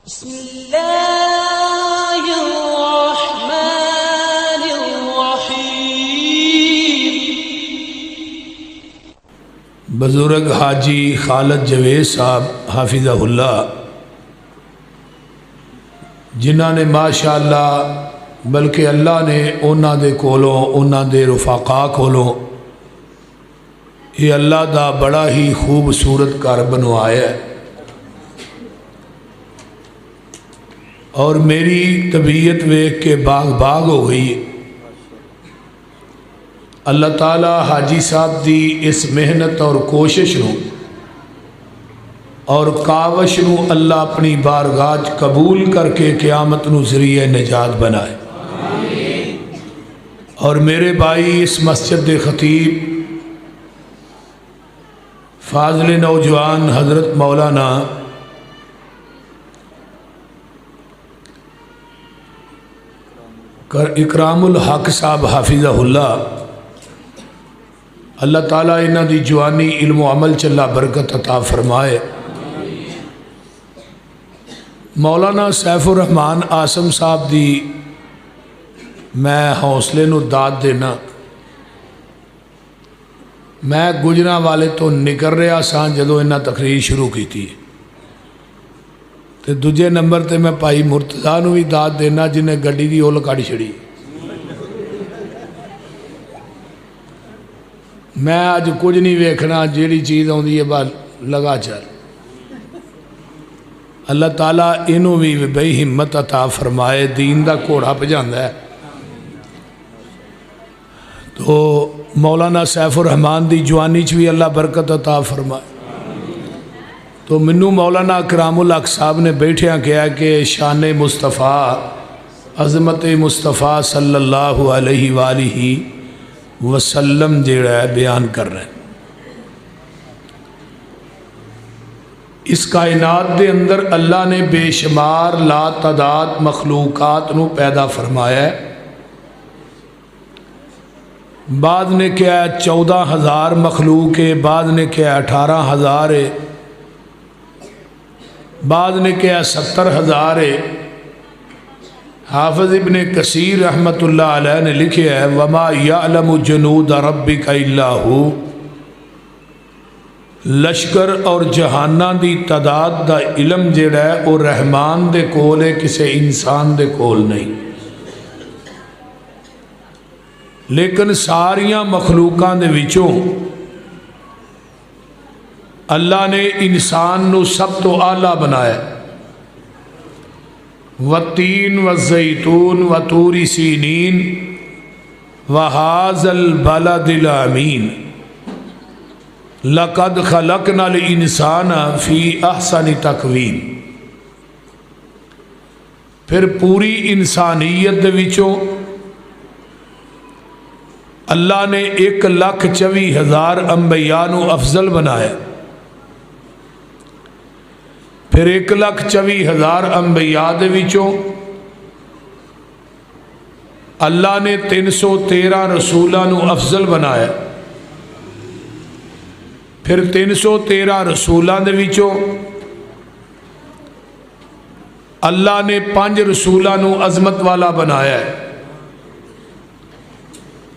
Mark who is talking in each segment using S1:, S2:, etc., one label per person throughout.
S1: بسم اللہ الرحمن الرحیم۔
S2: بزرگ حاجی خالد جوید صاحب حافظہ اللہ جنہاں نے ماشاءاللہ بلکہ اللہ نے انہاں دے کولوں انہاں دے رفاقا کولوں یہ اللہ دا بڑا ہی خوبصورت گھر بنوایا ہے، اور میری طبیعت ویکھ کے باغ باغ ہو گئی ہے۔ اللہ تعالیٰ حاجی صاحب دی اس محنت اور کوشش نو اور کاوش نو اللہ اپنی بارگاہ قبول کر کے قیامت نو ذریعہ نجات بنائے۔ اور میرے بھائی اس مسجد دے خطیب فاضل نوجوان حضرت مولانا اکرام الحق صاحب حافظہ اللہ، اللہ تعالیٰ انہاں دی جوانی علم و عمل چلا برکت عطا فرمائے۔ مولانا سیف الرحمان آسم صاحب دی میں حوصلے نو داد دینا، میں گجرا والے تو نکل رہا سا جدو انہاں تقریر شروع کی تھی، تے دوجے نمبر تے میں پائی مرتضیٰ نو بھی داد دینا جنہیں گڈی دی اول کڑ چھڑی۔ میں آج کچھ نہیں ویکھنا، جیڑی چیز آندی ہے بات لگا چل۔ اللہ تعالیٰ انہوں بھی بے ہمت عطا فرمائے، دین دا کوڑا پہ جاندہ ہے۔ تو مولانا سیف الرحمان دی جوانی چ بھی اللہ برکت عطا فرمائے۔ تو منو مولانا اکرام الحق صاحب نے بیٹھیاں کیا کہ شان مصطفیٰ عظمت مصطفیٰ صلی اللہ علیہ وآلہ وسلم جیڑا ہے بیان کر رہے ہیں۔ اس کائنات دے اندر اللہ نے بے شمار لا تعداد مخلوقات نو پیدا فرمایا ہے۔ بعد نے کیا ہے 14,000 مخلوق ہے، بعد نے کیا ہے 18,000 ہے، بعد نے کیا ہے 70,000 ہے۔ حافظ ابن کثیر رحمت اللہ علیہ نے لکھے ہے وَمَا يَعْلَمُ جُنُودَ رَبِّكَ إِلَّا هُ، لشکر اور جہانہ دی تعداد دا علم جڑا ہے وہ رحمان دے کول ہے، کسے انسان دے کول نہیں۔ لیکن ساریاں مخلوقاں دے وچوں اللہ نے انسان نو سب تو اعلیٰ بنایا۔ وَالتِّينِ وَالزَّيْتُونِ وَطُورِ سِينِينَ وَهَٰذَا الْبَلَدِ الْأَمِينِ لَقَدْ خَلَقْنَا الْإِنسَانَ فِي أَحْسَنِ تَقْوِيمٍ۔ پھر پوری انسانیت دے وچوں اللہ نے 1,24,000 انبیاء نو افضل بنایا۔ پھر 1,24,000 انبیاء دے وچوں اللہ نے 313 رسولاں نو افضل بنایا۔ پھر 313 رسولاں دے وچوں اللہ نے 5 رسولاں نو عظمت والا بنایا ہے۔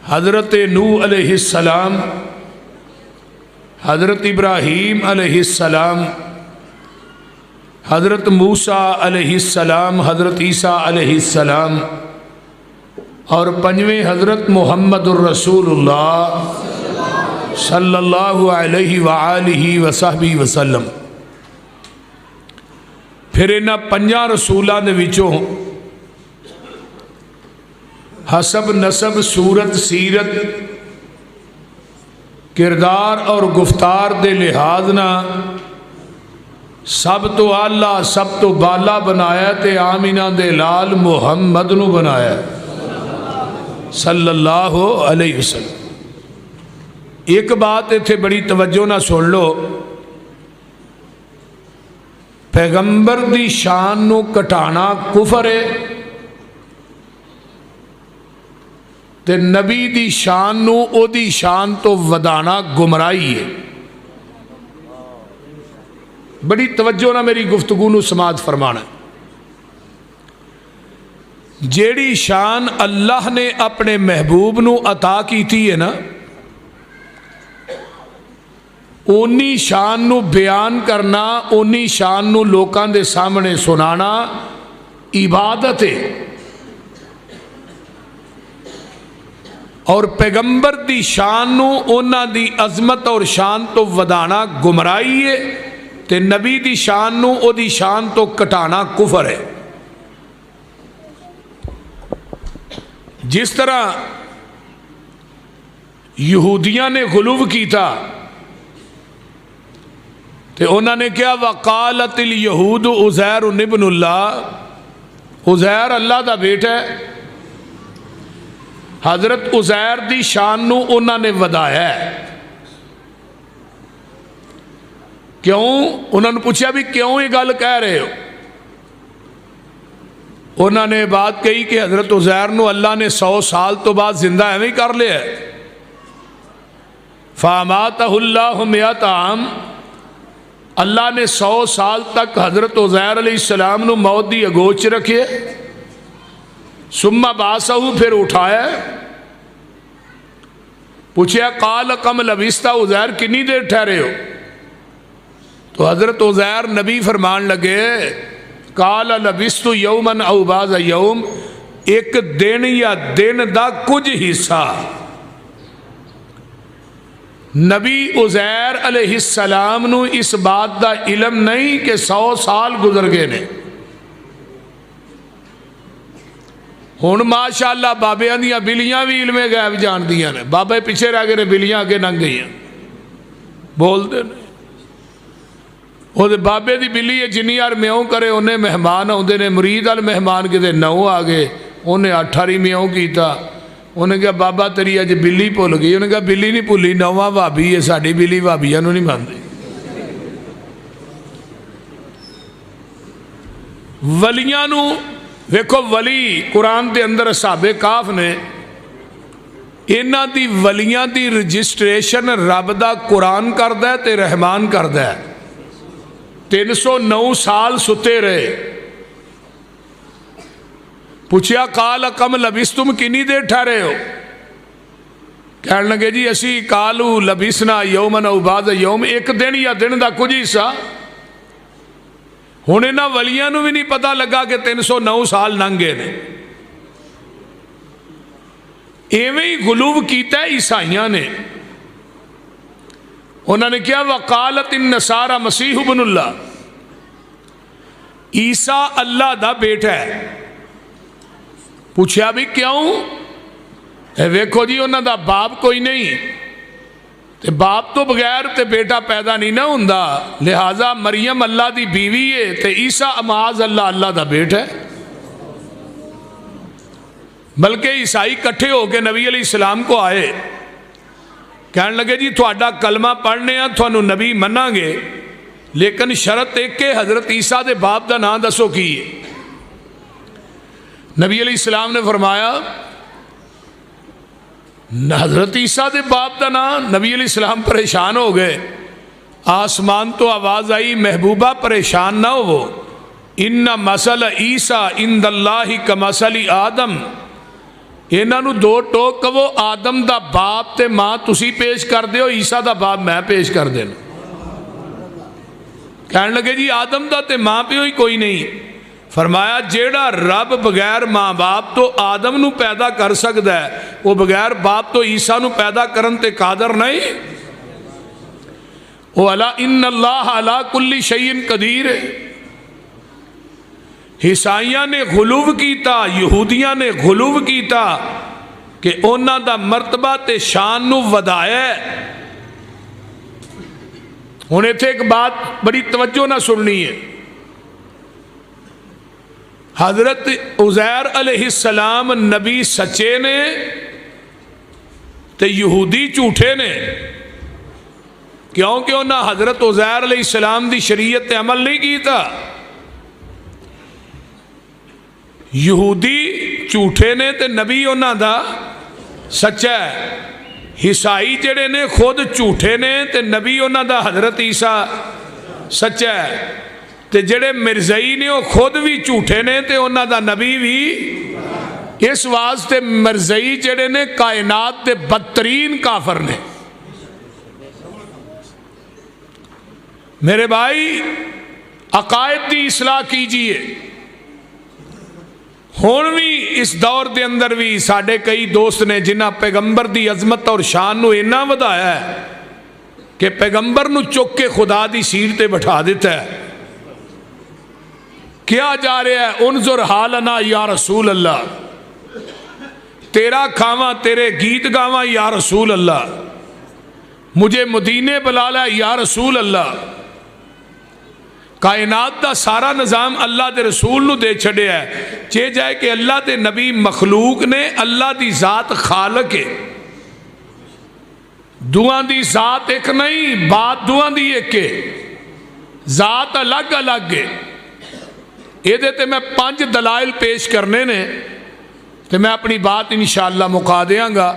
S2: حضرت نوح علیہ السلام، حضرت ابراہیم علیہ السلام، حضرت موسیٰ علیہ السلام، حضرت عیسیٰ علیہ السلام، اور 5ویں حضرت محمد الرسول اللہ صلی اللہ علیہ وآلہ وصحبہ وسلم۔ پھر انہاں 5 رسولاں دے وچوں حسب نسب صورت سیرت کردار اور گفتار دے لحاظ نہ سب تو اعلیٰ سب تو بالا بنایا تے آمینہ دے لال محمد نو بنایا صلی اللہ علیہ وسلم۔ ایک بات ایتھے بڑی توجہ نہ سن لو، پیغمبر دی شان نو کٹانا کفر ہے تے نبی دی شان نو او دی شان تو ودانا گمراہی ہے۔ بڑی توجہ نہ میری گفتگو نو سماعت فرمانا ہے۔ جیڑی شان اللہ نے اپنے محبوب نو عطا کیتی ہے نا، اونی شان نو بیان کرنا، اونی شان نو لوکاں دے سامنے سنانا عبادت ہے، اور پیغمبر دی شان نو اونا دی عظمت اور شان تو ودانا گمراہی ہے، تے نبی دی شان نو او دی شان تو کٹانا کفر ہے۔ جس طرح یہودیاں نے غلو کیتا تے انہوں نے کیا وقالت الیہود عزیر ابن اللہ، عزیر اللہ دا بیٹا ہے۔ حضرت عزیر دی شان نو انہوں نے ودایا ہے۔ کیوں؟ انہوں نے پوچھا بھی کیوں یہ گل کہہ رہے ہو؟ انہوں نے بات کہی کہ حضرت عزیر نو اللہ نے 100 سال تو بعد زندہ ایویں کر لیا ہے۔ فَأَمَاتَهُ اللَّهُ مِئَةَ عَامٍ، اللہ نے 100 سال تک حضرت عزیر علیہ السلام نو موت دی اگوچ رکھے، ثم بَعَثَهُ، پھر اٹھایا۔ پوچھا قال کم لبثت، عزیر کنی دیر ٹھہرے ہو؟ تو حضرت عزیر نبی فرمان لگے قال لبثت یوما او بعض یوم، ایک دن یا دن دا کچھ حصہ۔ نبی عزیر علیہ السلام نو اس بات دا علم نہیں کہ 100 سال گزر گئے نے۔ ہن ماشاءاللہ بابیاں دیاں بلیاں بھی علم غیب جان دیاں نے، بابے پیچھے رہ گئے نے، بلیاں آگے لنگ گئی ہیں، بول دے نے۔ وہ بابے دی بلی ہے جنی یار میاؤں کرے انہیں مہمان آتے نے، مرید وال مہمان کتے 9 آ گئے، انہیں 8 ہی میاؤں کیتا، انہیں کہا بابا تیری اج بلی بھول گئی، انہیں کہا بلی نہیں بھولی، 9واں بھابی ہے، ساڈی بلی بھابیاں نو نہیں مانتی۔ ولیاں نو ویکھو، ولی قرآن دے اندر اصحاب کہف نے، انہاں دی ولیاں دی رجسٹریشن رب دا قرآن کردا ہے تے رحمان کردا ہے۔ 309 سال ستے رہے۔ پوچھا قال کم لبثتم، کنی دیر ٹھہرے ہو؟ کہنے لگے جی اسی قالو لبثنا یوما او بعض یوم، ایک دن یا دن دا کچھ حصہ۔ ہن انہاں ولیاں نو بھی نہیں پتہ لگا کہ 309 سال لنگے نے۔ ایویں ہی غلو کیتا ہے عیسائیاں نے۔ انہوں نے کیا وقالت النصارى مسیح ابن اللہ، عیسیٰ اللہ دا بیٹا ہے۔ پوچھا بھی کیوں؟ ویکھو جی انہوں دا باپ کوئی نہیں، تے باپ تو بغیر تے بیٹا پیدا نہیں نہ ہوندا، لہٰذا مریم اللہ دی بیوی ہے تے عیسیٰ معاذ اللہ اللہ دا بیٹا ہے۔ بلکہ عیسائی کٹھے ہو کے نبی علیہ السلام کو آئے، کہنے لگے جی تھوڑا کلمہ پڑھنے ہیں، تھوانو نبی مننا گے، لیکن شرط ایک کہ حضرت عیسیٰ دے باپ دا نام دسو کی ہے۔ نبی علیہ السلام نے فرمایا حضرت عیسیٰ دے باپ دا نام؟ نبی علیہ السلام پریشان ہو گئے۔ آسمان تو آواز آئی محبوبہ پریشان نہ ہو، ان مثل عیسیٰ عند اللہ کمثل آدم، انہاں نو 2 ٹوک کہو، آدم دا باپ تے ماں تسی پیش کر دیو، عیسیٰ دا باپ میں پیش کر دینا۔ کہنے لگے جی آدم دا تے ماں پیو ہی کوئی نہیں۔ فرمایا جیڑا رب بغیر ماں باپ تو آدم نو پیدا کر سکتا ہے، وہ بغیر باپ تو عیسیٰ نو پیدا کرن تے قادر نہیں۔ وہ الا ان اللہ علی کل شیء قدیر ہے۔ عیسائیاں نے غلو کیتا، یہودیاں نے غلو کیتا کہ انہاں دا مرتبہ تے شان نو ودایا ہے۔ ہن ایتھے ایک بات بڑی توجہ نہ سننی ہے، حضرت عزیر علیہ السلام نبی سچے نے تے یہودی جھوٹے نے، کیونکہ انہاں حضرت عزیر علیہ السلام دی شریعت تے عمل نہیں کیتا۔ یہودی جھوٹے نے تے نبی انہاں دا سچا ہے۔ عیسائی جڑے نے خود جھوٹے نے تے نبی انہاں دا حضرت عیسیٰ سچا ہے۔ تے جڑے مرزائی نے وہ خود بھی جھوٹے نے تے انہاں دا نبی بھی. اس واسطے مرزائی جڑے نے کائنات دے بدترین کافر نے. میرے بھائی عقائد دی اصلاح کیجئے. ہون بھی اس دور دے اندر بھی ساڑھے کئی دوست نے جنہاں پیغمبر دی عظمت اور شان نو اینا ودایا ہے کہ پیغمبر نو چک کے خدا دی سیٹ تے بٹھا دیتا ہے. کیا جا رہا ہے؟ انظر حالنا یا رسول اللہ، تیرا کھاواں تیرے گیت گاواں یا رسول اللہ، مجھے مدینے بلا لے یا رسول اللہ. کائنات دا سارا نظام اللہ دے رسول نو دے چھڑے ہے. چے جائے کہ اللہ دے نبی مخلوق نے، اللہ دی ذات خالق ہے. دعاں دی ذات ایک نہیں، بات دعاں دی ایک ہے، ذات الگ الگ ہے. یہ دیتے میں 5 دلائل پیش کرنے نے تو میں اپنی بات انشاءاللہ مکا دیاں گا.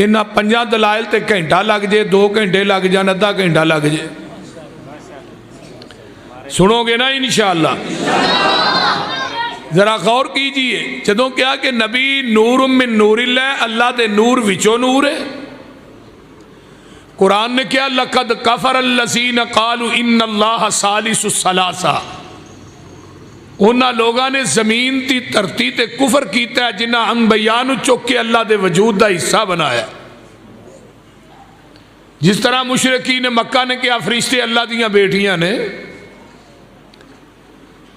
S2: انہاں 5 دلائل تے گھنٹہ لگ جائے، 2 گھنٹے لگ جائے، آدھا گھنٹہ لگ جائے. سنو گے نا انشاءاللہ؟ ذرا غور کیجئے. جدوں کیا کہ نبی نور من نور اللہ، اللہ دے نور وچو نور ہے. قرآن نے کیا لقد کفر الذین قالوا ان اللہ ثالث الثلاثہ. انہاں لوگاں نے زمین تی دھرتی تے کفر کیتا ہے جنہاں انبیاء نو چک کے اللہ دے وجود دا حصہ بنایا. جس طرح مشرکین مکہ نے کیا فرشتے اللہ دیاں بیٹیاں نے.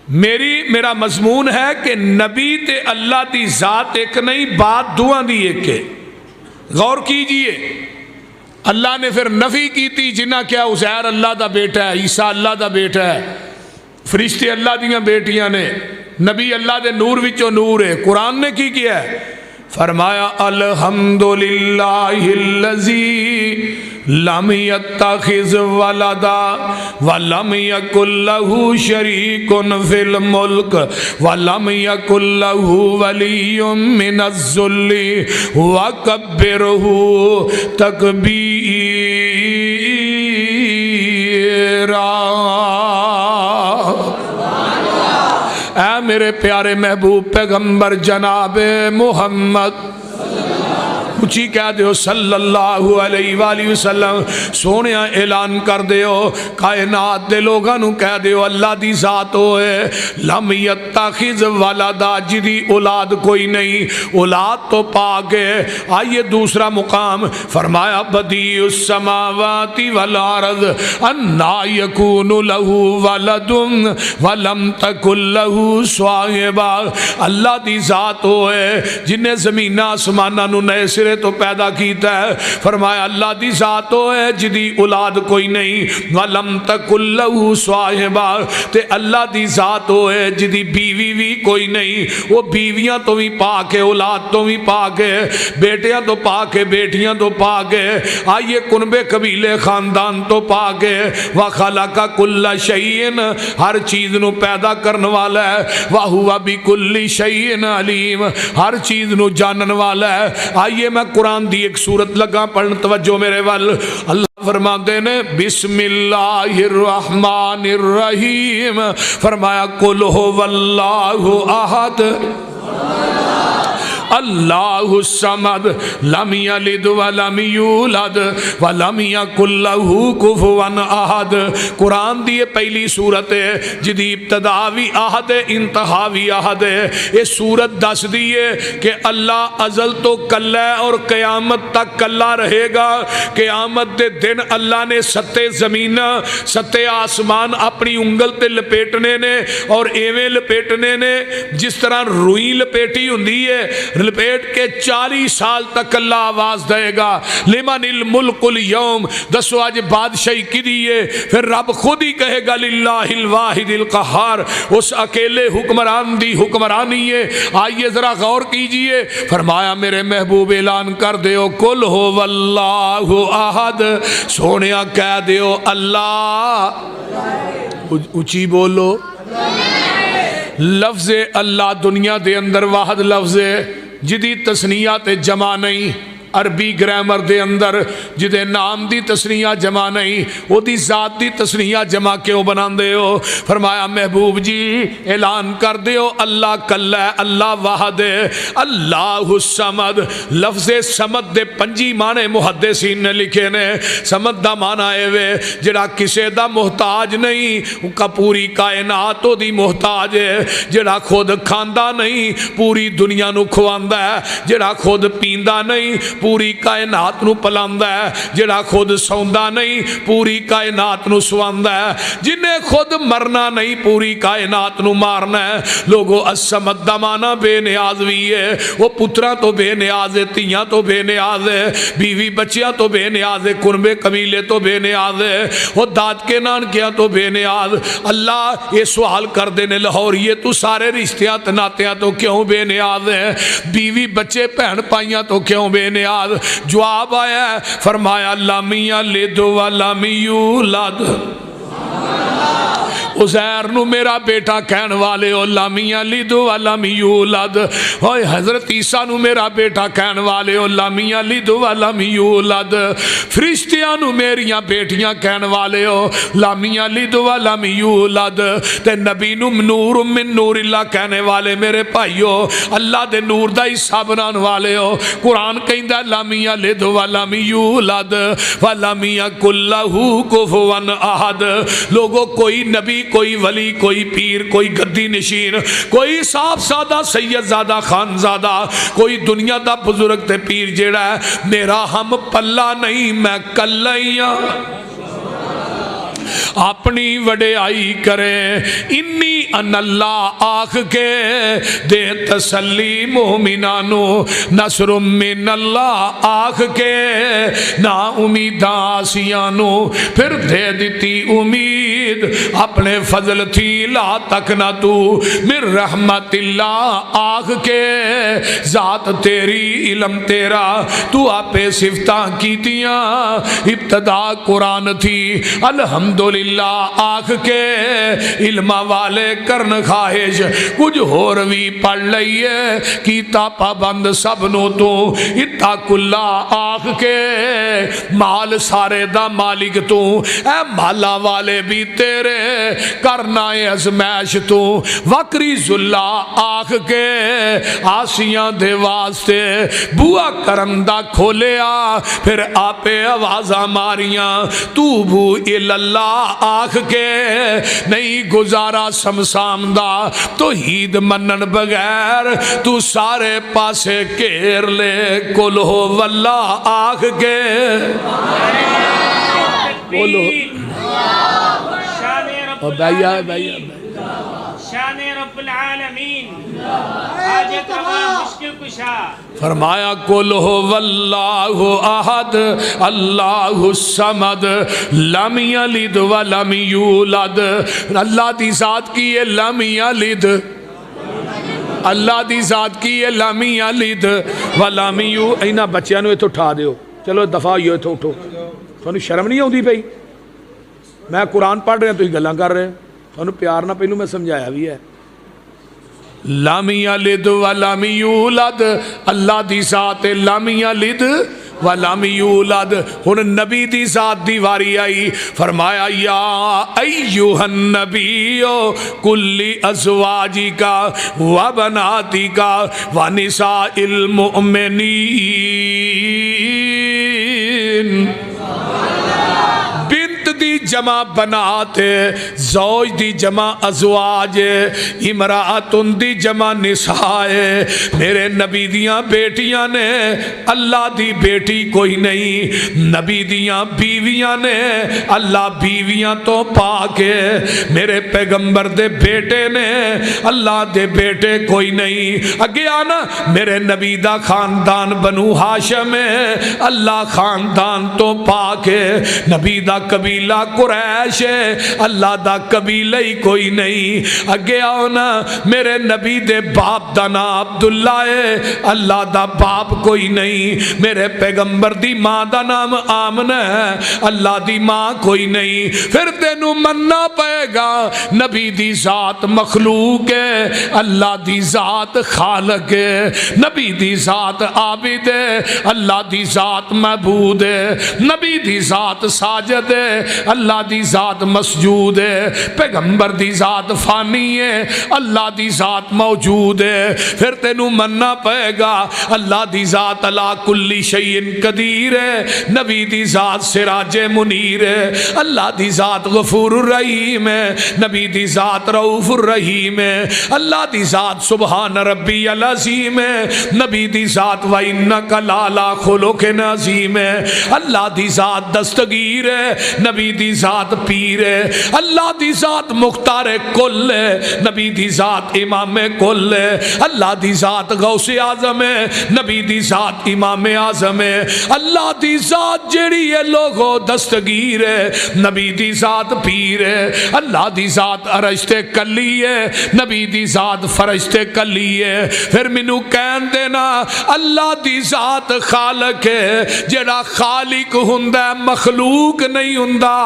S2: میرا مضمون ہے کہ نبی تے اللہ دی ذات ایک نہیں، بات دعاں دی ایک ہے. غور کیجئے. اللہ نے پھر نفی کی تھی جنہاں کیا عزیر اللہ دا بیٹا ہے، عیسیٰ اللہ دا بیٹا ہے، فرشتے اللہ دیاں بیٹیاں نے، نبی اللہ دے نور وچوں نور ہے. قرآن نے کی کیا ہے؟ فرمایا الحمدللہ الذی لم یتخذ ولدا ولم یکن لہ شریک فی الملک ولم یکن لہ ولی من الذل وکبرہ تکبیرا. اے میرے پیارے محبوب پیغمبر جناب محمد، اچھی کہہ دیو صلی اللہ علیہ وآلہ وسلم. سونیا اعلان کر دیو، کائنات دے لوگانو کہہ دیو اللہ دی ذات ہوئے لم یتخذ ولدا، جدی اولاد کوئی نہیں، اولاد تو پاک ہے. آئیے دوسرا مقام فرمایا بدیع السماوات والارض انا یکون لہ ولد ولم تکن لہ صاحبہ. اللہ دی ذات ہوئے جنہیں زمین آسمانہ نو نئے سرے تو پیدا کیتا ہے. فرمایا اللہ دی ذات ہے جدی اولاد کوئی نہیں، وَلَمْ تَكُنْ لَهُ صَاحِبَةٌ، تے اللہ دی ذات ہے جدی بیوی بھی کوئی نہیں. وہ بیویاں تو بھی پاک ہے، اولاد تو بھی پاک ہے، بیٹیاں تو پاک ہے، بیٹیاں تو پاک ہے. آئیے کنبے قبیلے خاندان تو پاک ہے. وَخَلَقَ كُلَّ شَيْءٍ، ہر چیز نو پیدا کرنے والا ہے. وَهُوَ بِكُلِّ شَيْءٍ عَلِيمٌ، ہر چیز نو جانن والا ہے. آئیے میں قرآن دی ایک سورت لگا پڑھن، توجہ میرے وال. اللہ فرماتے نے بسم اللہ الرحمن الرحیم. فرمایا قل هو اللہ احد اللہ الصمد لم یلد ولم یولد ولم یکن لہ کفوا احد. قرآن دی پہلی سورت ہے جدی ابتدا بھی احد ہے، انتہا بھی احد ہے. یہ سورت دس دیئے کہ اللہ ازل تو کلا ہے اور قیامت تک کلا رہے گا. قیامت دے دن اللہ نے 7 زمین 7 آسمان اپنی انگل تے لپیٹنے نے، اور ایویں لپیٹنے نے جس طرح روئی لپیٹی ہوندی ہے. لپیٹ کے 40 سال تک اللہ آواز دے گا لمن الملک اليوم. دسو آج بادشاہی کی دیئے. پھر رب خود ہی کہے گا للہ الواحد القہار، اس اکیلے حکمران دی حکمرانی ہے. آئیے ذرا غور کیجئے. فرمایا میرے محبوب اعلان کر دیو قل هو اللہ احد. سونیا کہہ دیو اللہ، اچھی بولو. لفظ اللہ دنیا دے اندر واحد لفظ ہے جدی تسنیہ تے جمع نہیں. عربی گرامر دے اندر جدے نام دی تسنیہ جمع نہیں وہ دی ذات دی تسنیہ جمع کیوں بنا دے ہو؟ فرمایا محبوب جی اعلان کر دیو اللہ کلا ہے، اللہ واحد ہے، اللہ الصمد۔ لفظ صمد دے 5 معنی محدثین نے لکھے نے۔ صمد دا معنی ہے وے جڑا کسے دا محتاج نہیں، کا پوری کائنات او دی محتاج ہے، جڑا خود کھاندا نہیں پوری دنیا نو کھواندا ہے، جڑا خود پیندا نہیں پوری کائنات نو پلاندا ہے، جڑا خود سوندا نہیں پوری کائنات نو سواندا ہے، جنہیں خود مرنا نہیں پوری کائنات نو مارنا ہے۔ لوگو الصمد دا معنی بے نیاز بھی ہے، وہ پترا تو بے نیاز ہے، تیاں تو بے نیاز ہے، بیوی بچیاں تو بے نیاز ہے، کنبے قبیلے تو بے نیاز ہے، وہ داد کے نانکیاں تو بے نیاز۔ اللہ یہ سوال کر دینے لاہور یہ تو سارے رشتیاں ناتیاں تو کیوں بے نیاز ہیں؟ بیوی بچے بہن پائیاں تو کیوں بے نیاز؟ جواب آیا ہے فرمایا لم یلد ولم یولد۔ عزیر نو میرا بیٹا کہن والے ہو لم یلد ولم یولد، اوے حضرت عیسیٰ نو میرا بیٹا کہن والے ہو لم یلد ولم یولد، فرشتیاں نو میریاں بیٹیاں کہن والے ہو لم یلد ولم یولد، تے نبی نو نور من نور اللہ کہنے والے میرے بھائیو اللہ دے نور دا حصہ بنان والے ہو۔ قرآن کہندا لم یلد ولم یولد ولم یکن لہ کفوا احد۔ لوگو کوئی نبی، کوئی ولی، کوئی پیر، کوئی گدی نشین، کوئی صاحب سادہ سید زادہ خان زادہ، کوئی دنیا دا بزرگ تے پیر جیڑا ہے میرا ہم پلہ نہیں، میں کلائیاں اپنی وڈیائی کرے۔ انی ان اللہ آخ کے دے تسلی مومنانو، نصر من اللہ آخ کے نا امید آسیانو، پھر دے دیتی امید اپنے فضل تھی لا تک نہ تو، من رحمت اللہ آخ کے ذات تیری علم تیرا، تو آپے صفتاں کیتیاں ابتدا قرآن تھی، الحمدللہ آخ کے علم والے کرن خواہش کچھ ہو روی پڑھ لئیے کیتا پابند سب نو تو، اتاک اللہ آخ کے مال سارے دا مالک تو، اے مالا والے بھی تیرے کرنا ازمائش تو، وکری اللہ آخ کے آسیاں دے واسطے بوا کرندہ کھولیا پھر آپے آوازہ ماریاں، تو بو اللہ آخ کے نہیں گزارا سمسام دا توحید منن بغیر، تو سارے پاسے کیر لے کل ہو واللہ آخ کے بولو
S3: شان رب العالمین حاجت روا مشکل کشا۔
S2: فرمایا قل هو اللہ احد اللہ الصمد لم یلد ولم یولد۔ اللہ دی ذات کی یہ لم یلد، اللہ دی ذات کی یہ لم یلد ولم یولد۔ اینا بچیاں نو ایتھے اٹھا دیو، چلو دفعہ ہوئی ایتھے اٹھو، تھانوں شرم نہیں آؤندی پئی؟ میں قرآن پڑھ رہا تسی گلاں کر رہے ہیں، تھانوں پیار نہ پہلو میں سمجھایا بھی ہے۔ لم یلد ولم یولد، اللہ دی ذات لم یلد ولم یولد۔ ہن نبی دی ذات دی واری آئی، فرمایا یا ایھا النبی کل ازواجک و بناتک و نساء المؤمنین۔ دی جمع بنات، زوج دی جمع ازواج، امرأتن دی جمع نساء۔ میرے نبی دیاں بیٹیاں نے، اللہ دی بیٹی کوئی نہیں، نبی دیاں بیویاں نے، اللہ بیویاں تو پاک ہے۔ میرے پیغمبر دے بیٹے نے، اللہ دے بیٹے کوئی نہیں۔ اگے آنا میرے نبی دا خاندان بنو ہاشم ہے، اللہ خاندان تو پاک ہے۔ نبی دا قبیلہ قریش اللہ دا قبیلہ ہی کوئی نہیں اگے آؤ نا میرے نبی دے باپ دا نام عبداللہ ہے اللہ دا باپ کوئی نہیں میرے پیغمبر دی ماں دا نام آمنہ ہے اللہ دی ماں کوئی نہیں پھر تینوں مننا پائے گا نبی دی ذات مخلوق ہے اللہ دی ذات خالق ہے نبی دی ذات عابد ہے اللہ دی ذات معبود ہے نبی دی ذات ساجد ہے اللہ دی ذات مسجود ہے پیغمبر دی ذات فانی ہے اللہ دی ذات موجود ہے پھر تینوں مننا پائے گا اللہ دی ذات علی کل شیء قدیر ہے نبی دی ذات سراج منیر ہے اللہ دی ذات غفور الرحیم ہے نبی دی ذات رؤوف الرحیم ہے اللہ دی ذات سبحان ربی العظیم ہے نبی دی ذات وَإِنَّكَ لَعَلَىٰ خُلُقٍ عَظِيمٍ ہے اللہ دی ذات دستگیر ہے نبی دی ذات پیر ہے اللہ دی ذات مختار کل ہے نبی دی ذات امام کل ہے اللہ دی ذات غوث اعظم ہے نبی دی ذات امام اعظم ہے اللہ دی ذات جیڑی ہے لوگو دستگیر ہے نبی دی ذات پیر ہے اللہ دی ذات عرشت کلی ہے نبی دی ذات فرشت کلی ہے پھر منو کہن دینا اللہ دی ذات خالق ہے جیڑا خالق ہوندا ہے مخلوق نہیں ہوندا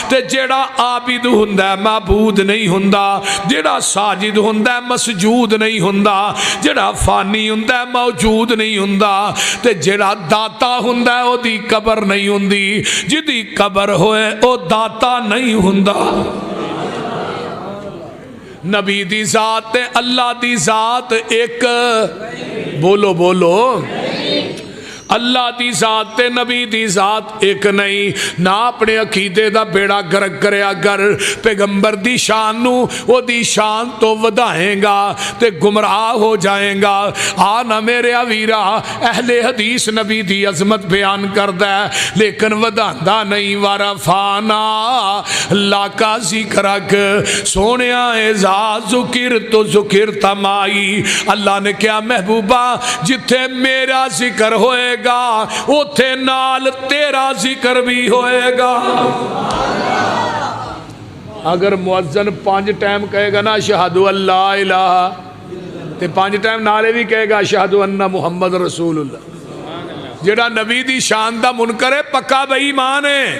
S2: تے جیڑا عابد ہوندا ہے معبود نہیں ہوندا جیڑا ساجد ہوندا ہے مسجود نہیں ہوندا جیڑا فانی ہوندا ہے موجود نہیں ہوندا تے جیڑا داتا ہوندا ہے او دی قبر نہیں ہوندی جدی قبر ہوئے او داتا نہیں ہوندا نبی دی ذات تے اللہ دی ذات ایک بولو بولو اللہ دی ذات تے نبی دی ذات ایک نہیں نہ اپنے عقیدے دا بیڑا گرک کریا گر پیغمبر دی شان نو وہ دی شان تو ودائیں گا تے گمراہ ہو جائیں گا آنا میرے ویرا اہل حدیث نبی دی عظمت بیان کردہ ہے لیکن وداندہ نہیں ورفانا اللہ کا ذکرک سونیا اعزاز ذکر تو ذکر تمائی اللہ نے کیا محبوبہ جتھے میرا ذکر ہوئے گا اوتھے نال تیرا ذکر بھی ہوئے گا اگر مؤذن 5 ٹائم کہے گا نا اشہدو اللہ الہ تے 5 ٹائم نالے بھی کہے گا اشہدو انہ محمد رسول اللہ جڑا نبی دی شان دا منکر ہے پکا بے ایمان ہے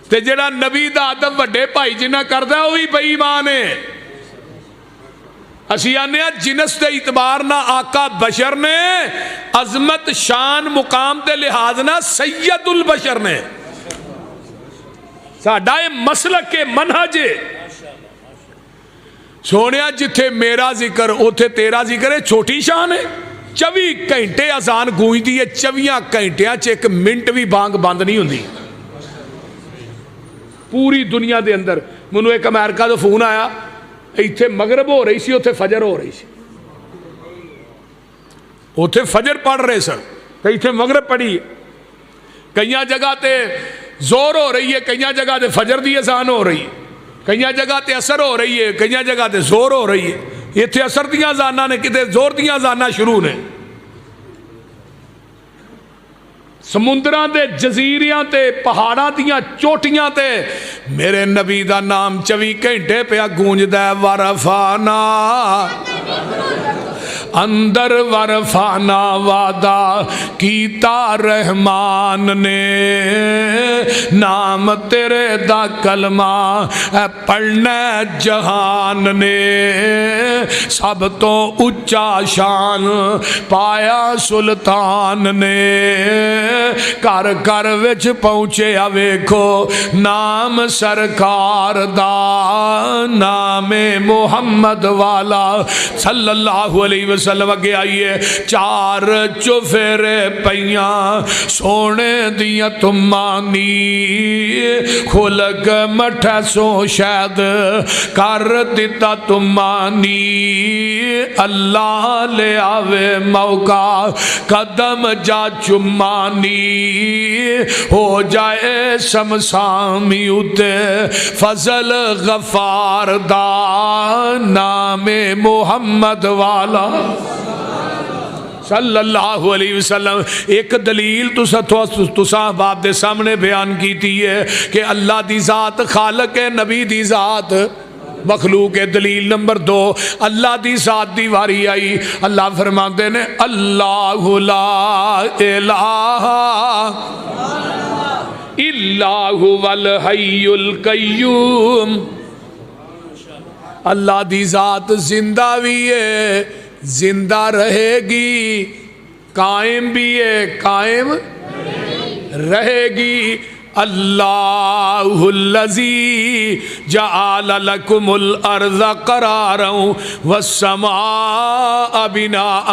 S2: تے جڑا نبی دا ادب وڈے بھائی جنہ کردہ ہے وہی بے ایمان ہے اسی آنے جنس دے اعتبار نہ آقا بشر نے عظمت شان مقام دے لحاظ نہ سید البشر نے ساڑھائے مسلک کے منہج سونیا جتھے میرا ذکر اوتھے تیرا ذکر ہے چھوٹی شان ہے 24 گھنٹے اذان گونج دی ہے 24 گھنٹیاں ایک منٹ بھی بانگ بند نہیں ہوندی پوری دنیا دے اندر منو ایک امریکہ تو فون آیا ایتھے مغرب ہو رہی سی اوتھے فجر ہو رہی سی اوتھے فجر پڑھ رہے سن تو ایتھے مغرب پڑھی ہے کئیاں جگہ تے زور ہو رہی ہے کئیاں جگہ تے فجر دی اذان ہو رہی ہے کئیاں جگہ تے اثر ہو رہی ہے کئیاں جگہ تے زور ہو رہی ہے ایتھے اثر دیاں اذاناں نے کتے زور دیاں اذاناں شروع نے سمندراں دے جزیریاں تے پہاڑاں دیاں چوٹیاں تے میرے نبی دا نام 24 گھنٹے پہ گونجدا ہے ورفانا اندر ورفانا وعدہ کیتا رحمان نے نام تیرے دا کلمہ پڑھنے جہان نے سب تو اچا شان پایا سلطان نے کر کر وچ پہنچے ویکھو نام سرکار دا نام محمد والا صلی اللہ علیہ وسلم اگے آئیے 4 چفیرے پیاں سونے دیا تمانی کھلک مٹھے سو شاید کر دیتا تمانی اللہ لے آوے موقع قدم جا چمانی ہو جائے سمسامی اتے فضل غفار دا نام محمد والا صلی اللہ علیہ وسلم. ایک دلیل تساں باپ دے سامنے بیان کیتی ہے کہ اللہ دی ذات خالق ہے، نبی دی ذات مخلوق ہے. دلیل نمبر 2، اللہ دی ذات دی واری آئی. اللہ فرماتے نے اللہ لا الہ الا هو الحی القیوم. اللہ دی ذات زندہ بھی ہے، زندہ رہے گی، قائم بھی ہے، قائم رہے گی. اللہ الذی جعل لکم الارض قرارا والسماء بناء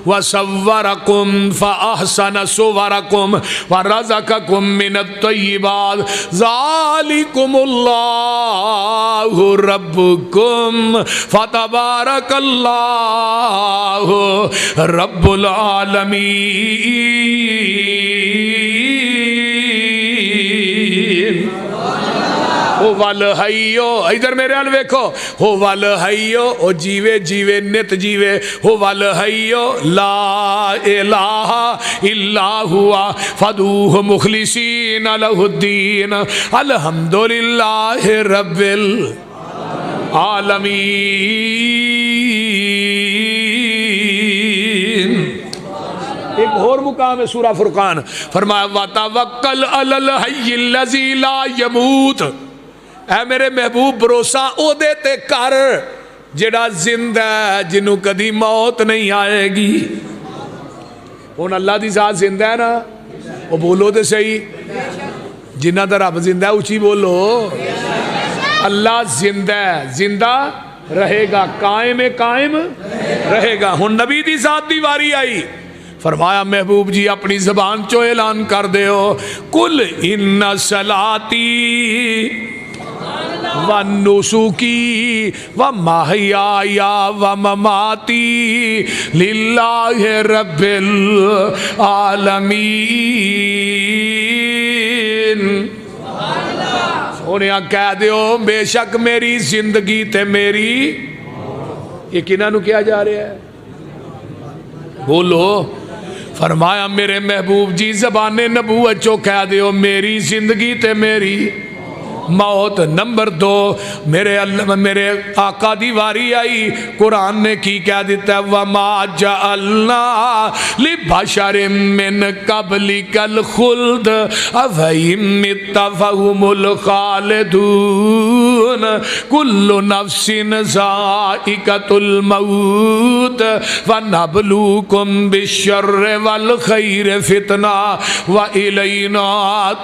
S2: وصورکم فاحسن صورکم ورزقکم من الطیبات ذالکم اللہ ربکم فتبارک اللہ رب العالمین. ہو والحیو، ادھر میرے حال ویکھو، ہو والحیو، او جیوے جیوے نت جیوے، ہو والحیو لا الہ الا ہوا فدوہ مخلصین لہ الدین الحمدللہ رب العالمین. ایک اور مقام ہے سورہ فرقان، فرمایا وَتَوَكَّلْ عَلَى الْحَيِّ الَّذِي لَا يَمُوتُ. اے میرے محبوب بھروسہ او دے تے کر جڑا زندہ ہے، جنہوں کدی موت نہیں آئے گی. ہن اللہ دی ذات زندہ ہے نا، وہ بولو تے صحیح، جنہ دا رب زندہ ہے اچھی بولو. اللہ زندہ ہے، زندہ رہے گا، قائم ہے، قائم رہے گا. ہن نبی دی ذات دی واری آئی، فرمایا محبوب جی اپنی زبان چو اعلان کر دے ہو کل ان صلاتی و نسکی و محیایا و مماتی للہ رب العالمین. سونیا کہہ دیو بے شک میری زندگی تے میری، یہ کنہاں نو کیا جا رہا ہے؟ بولو. فرمایا میرے محبوب جی زبان نبوت چو کہہ دیو میری زندگی تے میری موت. نمبر 2 میرے آقا دی واری آئی، قرآن نے کی کہہ دیتا ہے وَمَا جَعَلْنَا لِبَشَرٍ مِّن قَبْلِكَ الْخُلْدَ أَفَإِن مِّتَّ فَهُمُ الْخَالِدُونَ كُلُّ نَفْسٍ ذَائِقَةُ الْمَوْتِ وَنَبْلُوكُمْ بِالشَّرِّ وَالْخَيْرِ فِتْنَةً وَإِلَيْنَا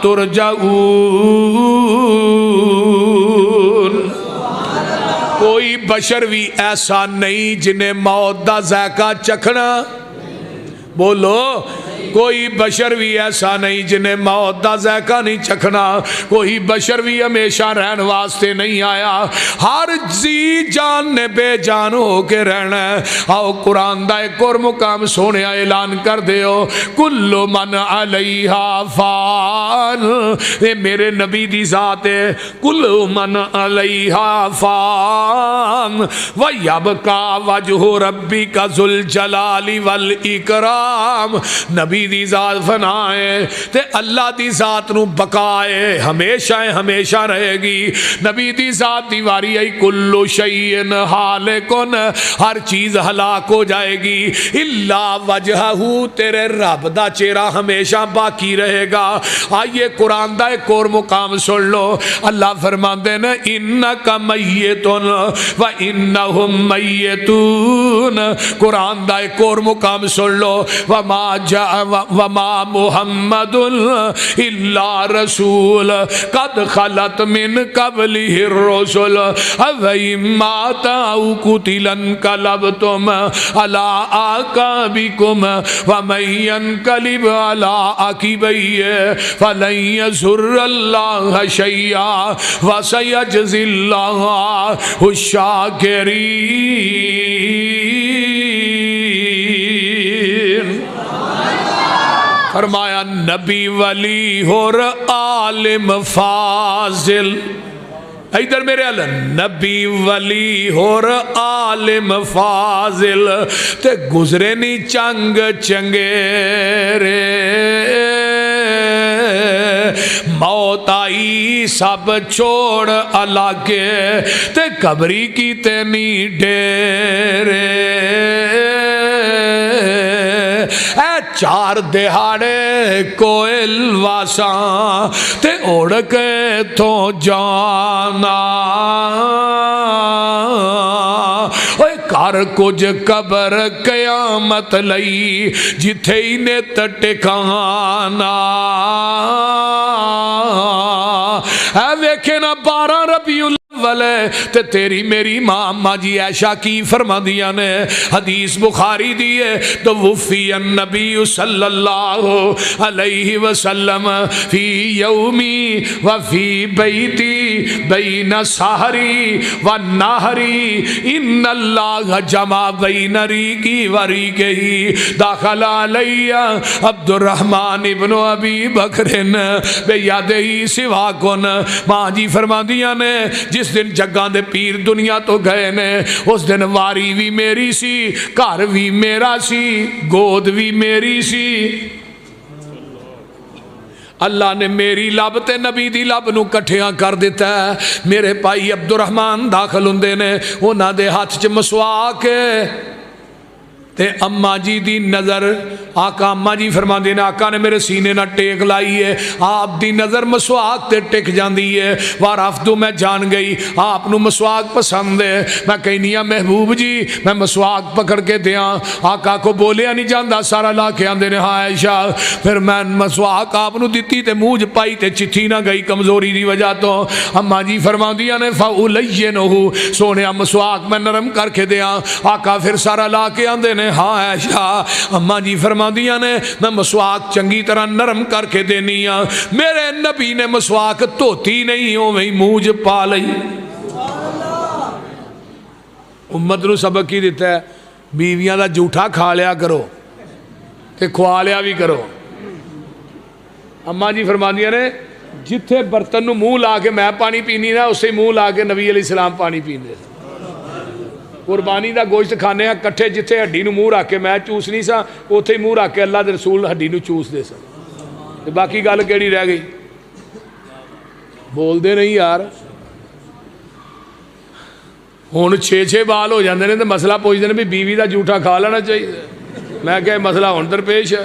S2: تُرْجَعُونَ. کوئی بشر بھی ایسا نہیں جنہیں موت دا ذائقہ چکھنا. بولو کوئی بشر بھی ایسا نہیں جنہیں موت دا ذائقہ نہیں چکھنا. کوئی بشر بھی ہمیشہ رہن واسطے نہیں آیا، ہر زی جان نے بے جان ہو کے رہنا ہے. آؤ قرآن دا ایک اور مقام سونے اعلان کر دیو کل من علیہا فان. یہ میرے نبی دی ذات ہے، کل من علیہا فان ویبقا وجہ ربک ذو الجلال والاکرام. نبی دی ذات فنا ہے تے اللہ دی ذات نو بقائے ہمیشہ ہمیشہ رہے گی. نبی دی ذات دی واری آئی کل شیء ہالکن، ہر چیز ہلاک ہو جائے گی الا وجہہ، تیرے رب دا چہرہ ہمیشہ باقی رہے گا. آئیے قرآن دا ایک اور مقام سن لو. اللہ فرماندے نے انکا میتون و انہم میتون. قرآن دا ایک اور مقام سن لو وما محمد الا رسول قد خلت من قبلہ الرسل افئن مات او قتل انقلبتم علی اعقابکم ومن ینقلب علی عقبیہ فلن یضر اللہ شیئا وسیجزی اللہ الشاکرین. فرمایا نبی ولی اور عالم فاضل ادھر میرے ال نبی ولی اور عالم فاضل تے گزرے نی چنگ چنگیرے موت آئی سب چھوڑ علاقے تے قبری کی تینی ڈیرے اے چار دہاڑے کوئل واساں تے اڑ کے تو جانا اوے کر کچھ قبر قیامت لئی جتھے ہی نے ٹکانا اے ویکھے نا 12 ربیع تے تیری میری ماں اما جی عائشہ کی فرما دیا نے حدیث بخاری دیئے تو وفی النبی صلی اللہ علیہ وسلم فی یومی وفی بیتی بین سحری و نہری ان اللہ جمع بین ریقی و ریقہی داخل علیہ عبد الرحمن ابن ابی بکرن بے یادہی سوا کن ماں جی فرما دیا نے جس دن جگاں دے پیر دنیا تو گئے نے اس دن واری بھی میری سی گھر بھی میرا سی گود بھی میری سی اللہ نے میری لب تے نبی دی لب نو کٹھیاں کر دیتا ہے میرے بھائی عبد الرحمن داخل ہوندے نے انہاں دے ہاتھ چ مسواک تے اما جی دی نظر آقا اما جی فرما دینا آقا نے میرے سینے نہ ٹیک لائی ہے آپ دی نظر مسواک تے ٹک جاندی ہے وارفتو میں جان گئی آپ نو مسواک پسند ہے میں کہنیا محبوب جی میں مسواک پکڑ کے دیاں آقا کو بولیا نہیں جاندہ سارا لا کے آندے نے ہاں عائشہ پھر میں مسواک آپ نو دیتی تے موج پائی تے چتھی نہ گئی کمزوری دی وجہ تو اما جی فرما دیا نے فَأُلَيِّنُهُ سونیا مسواک میں نرم کر کے دیاں آقا پھر سارا لا کے آندے نے ہاں عائشہ اما جی فرما دیا نے میں مسواک چنگی طرح نرم کر کے دینی ہاں میرے نبی نے مسواک دھوتی نہیں ہو وہی موج پا لئی امت نو سبق کی دیتا ہے بیویاں دا جھوٹا کھا لیا کرو تے کھوا لیا بھی کرو اما جی فرما دیا نے جتھے برتن نو منہ لا کے میں پانی پینی نا اسے منہ لا کے نبی علیہ السلام پانی پیندے قربانی دا گوشت کھانے ہیں کٹھے جتھے ہڈی نو منہ رکھ کے میں چوس نہیں سا اوتھے منہ رکھ کے اللہ دے رسول ہڈی نو چوس دے سا باقی گل کیڑی رہ گئی بول دے نہیں یار ہن 6 بال ہو جاندے نے تے مسئلہ پوچھدے نے بھی بیوی دا جھوٹا کھا لینا چاہیے میں کہ مسئلہ ہن درپیش ہے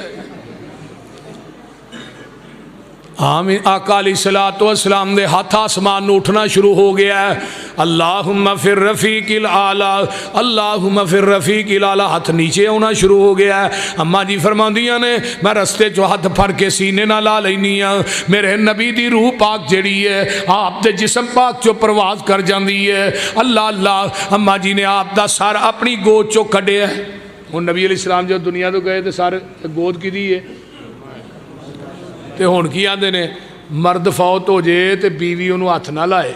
S2: آمین آقا علیہ السلام دے ہاتھ آسمان نو اٹھنا شروع ہو گیا ہے اللہم فی الرفیق الاعلی اللہم فی الرفیق الاعلی ہاتھ نیچے ہونا شروع ہو گیا ہے اما جی فرماندیاں نے میں رستے چو ہاتھ پھڑ کے سینے نہ لا لینی ہاں میرے نبی دی روح پاک جڑی ہے آپ دے جسم پاک چو پرواز کر جاندی ہے اللہ اللہ اما جی نے آپ دا سار اپنی گود چو کھڑے ہے وہ نبی علیہ السلام جو دنیا تو گئے تھے سارے گود کی دی ہے تے ہون کی آندے نے مرد فوت ہو جائے تے بیوی انہوں ہاتھ نہ لائے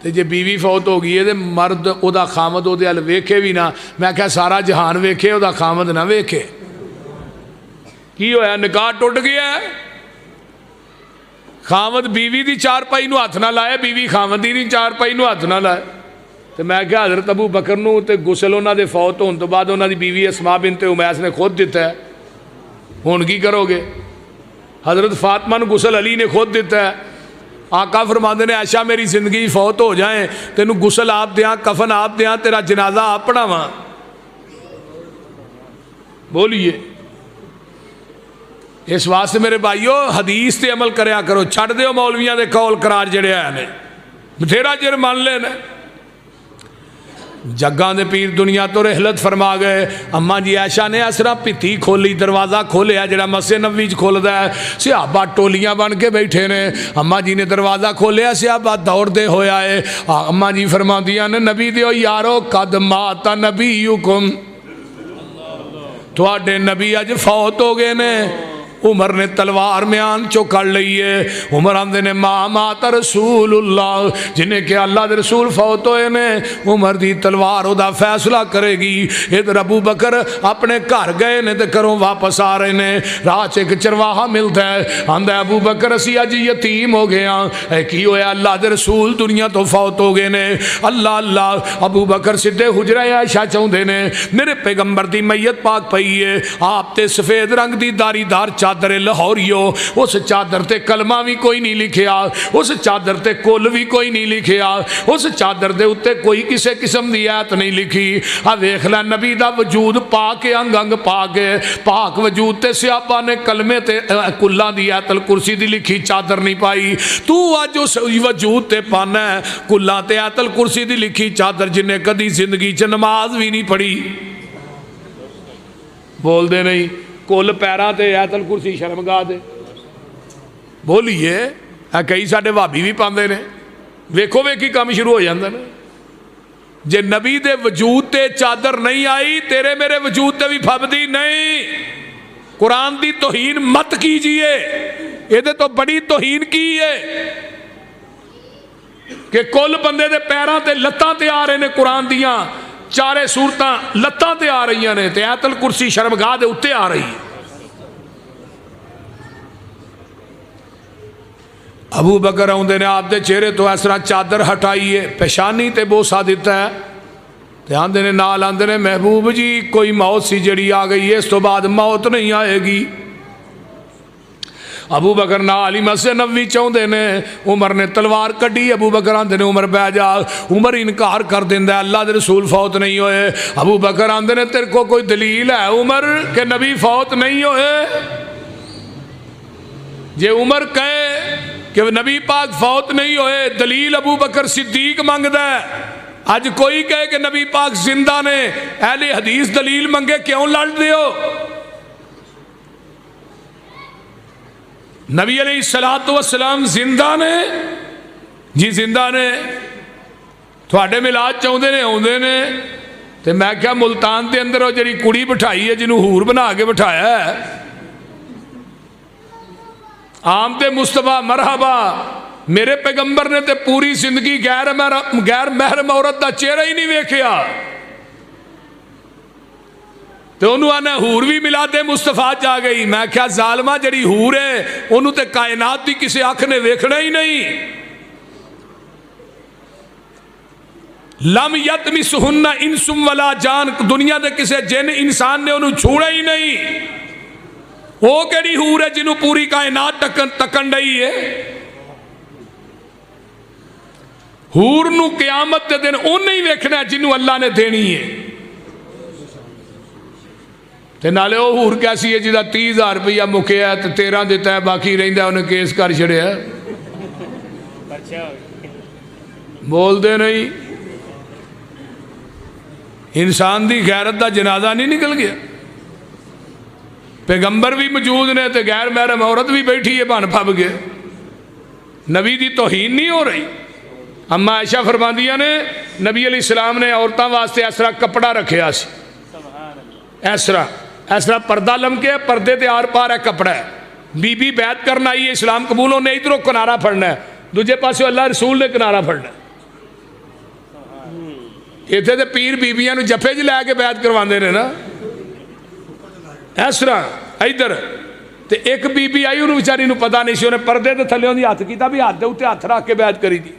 S2: تے جے بیوی فوت ہو گئی ہے تے مرد او دا خامد او دے ال ویکھے بھی نہ میں کہا سارا جہان ویکھے او دا خامد نہ ویکھے کی ہویا نکاح ٹوٹ گیا ہے خامد بیوی دی چارپائی نو ہاتھ نہ لائے بیوی خامد دی چارپائی نو ہاتھ نہ لائے تے میں کہا حضرت ابو بکر نو تے غسل انہاں دے فوت ہون تو بعد انہاں دی بیوی اسماء بنت امیس نے خود دیتا ہے ہون کی کرو گے حضرت فاطمہ نے غسل علی نے خود دیتا ہے آقا فرماندے نے عائشہ میری زندگی فوت ہو جائیں تینو غسل آپ دیاں کفن آپ دیاں تیرا جنازہ آپ پڑھاواں بولیے اس واسطے میرے بھائیو حدیث تے عمل کریا کرو چھڑ دیو مولویاں دے قول قرار جڑے آئے نے بتھیرا چر مان لے نے جگاں دے پیر دنیا تو رحلت فرما گئے اما جی عائشہ نے اسرا پتی کھولی دروازہ کھولیا جڑا مسجد نبوی وچ کھولدا ہے صحابہ ٹولیاں بن کے بیٹھے نے اما جی نے دروازہ کھولیا صحابہ دوڑ دے ہویا ہے اما جی فرماندیاں نے نبی دیو یارو قد مات نبیکم تواڈے نبی اج فوت ہو گئے نے عمر نے تلوار میان چو کر لئی ہے. عمر آندے نے مات رسول اللہ, جنہیں کہ اللہ دے رسول فوت ہوئے نے, عمر دی تلوار دا فیصلہ کرے گی. ادھر ابو بکر اپنے گھر گئے نے تے کروں واپس آ رہے نے. راہ چ ایک چرواہا ملتا ہے, آندا ہے ابو بکر اسی اج یتیم ہو گئے ہاں. اے کی ہویا؟ اللہ دے رسول دنیا تو فوت ہو گئے نے. اللہ اللہ. ابو بکر سدھے حجرہ عائشہ چاہندے نے, میرے پیغمبر دی میت پاک پئی ہے, آپ تے سفید رنگ دی داری دار چادر لاہوریو, اس چادر تے کلمہ بھی کوئی نہیں لکھیا, اس چادر تے کل بھی کوئی نہیں لکھیا, اس چادر دے اتے کوئی کسے قسم دی آیت نہیں لکھی. آ ویکھ لے نبی دا وجود پاک انگ انگ پاک ہے, پاک وجود تے صحابہ نے کلمے تے کلاں دی آیت الکرسی دی لکھی چادر نہیں پائی. تو اج اس وجود تے پانا ہے کلاں تے آیت الکرسی دی لکھی چادر, جنہیں کدی زندگی چ نماز بھی نہیں پڑھی. بول دے نہیں کل پیراں تے آیت الکرسی شرمگاہ دے. بولیے کئی ساڈے بھابی بھی پاندے نے, ویکھو ویکھی کام شروع ہو جاندا نا. جے نبی دے وجود تے چادر نہیں آئی, تیرے میرے وجود تے بھی پھبدی نہیں. قرآن دی توہین مت کیجئے, یہ تو بڑی توہین کی ہے کہ کل بندے دے پیراں تے لتاں تے آ رہے نے, قرآن دیاں چارے سورتاں لتاں تے آ رہی نے, تے آیت الکرسی شرمگاہ دے اتے آ رہی ہے. ابو بکر آندے نے آپ دے چہرے تو اس طرح چادر ہٹائیے, پیشانی تے بوسا دیتا ہے, تے آندے نے نال آندے نے محبوب جی کوئی موت سی جڑی آ گئی ہے, اس تو بعد موت نہیں آئے گی. ابو بکر نال ہی مسجد نبوی چاہندے نے. عمر نے تلوار کڈی, ابو بکر آندے نے عمر بہ جا. عمر انکار کر دیندا ہے, اللہ دے رسول فوت نہیں ہوئے. ابو بکر آندے نے تیرے کو کوئی دلیل ہے عمر کہ نبی فوت نہیں ہوئے؟ جے عمر کہے کہ نبی پاک فوت نہیں ہوئے, دلیل ابو بکر صدیق منگدا ہے. اج کوئی کہے کہ نبی پاک زندہ نے, اہل حدیث دلیل منگے کیوں لڑ دیو؟ نبی علیہ السلام زندہ نے جی, زندہ نے. تھوڑے ملاد چاہتے نے آدھے نے, تو میں کیا ملتان دے اندر وہ جڑی کڑی بٹھائی ہے جنہوں حور بنا کے بٹھایا ہے, آمد مصطفیٰ مرحبا, میرے پیغمبر نے تے پوری زندگی غیر محرم عورت دا چہرہ ہی نہیں ویکھیا, تو انہوں آنا حور بھی ملاد مصطفیٰ جا گئی. میں کیا ظالمہ جڑی حور ہے انہوں تے کائنات دی کسی آنکھ نے ویکھنا ہی نہیں. لم یتمسہن انس ولا جان, دنیا دے کسی جن انسان نے انہوں چھوڑا ہی نہیں. وہ کیڑی حور ہے جنہوں پوری کائنات تکن رہی ہے؟ حور نو قیامت دے دن ان نہیں ویکھنا جنہوں اللہ نے دینی ہے. تے نالے وہ حور کیسی ہے جدا 30,000 روپیہ مکیا ہے, 13 دیتا ہے, باقی رہندا ہے انہیں کیس کر چھڑیا. بول دے نہیں, انسان دی غیرت دا جنازہ نہیں نکل گیا. پیغمبر بھی موجود نے تے غیر محرم عورت بھی بیٹھی ہے, بن پھب گئے. نبی دی توہین نہیں ہو رہی. اما عائشہ فرماندیاں نے نبی علیہ السلام نے عورتاں واسطے اس طرح کپڑا رکھیا سی, اس طرح پردہ لمکے, پردے تے آر پار ہے کپڑا ہے. بی بی بیعت کرنا آئی ہے, اسلام قبول ہونے ادھروں کنارہ پھڑنا ہے, دوجے پاسے اللہ رسول نے کنارہ پھڑنا ہے. اتنے تے پیر بیبیاں نو جفے جی لے کے بیعت کرواندے نے نا, اس طرح ادھر. تے ایک بی بی آئی انہوں بیچاری نو پتہ نہیں سی, انہیں پردے تے تھلے دی ہاتھ کیتا بھی ہاتھ دے اتے ہاتھ رکھ کے بیعت کری دی.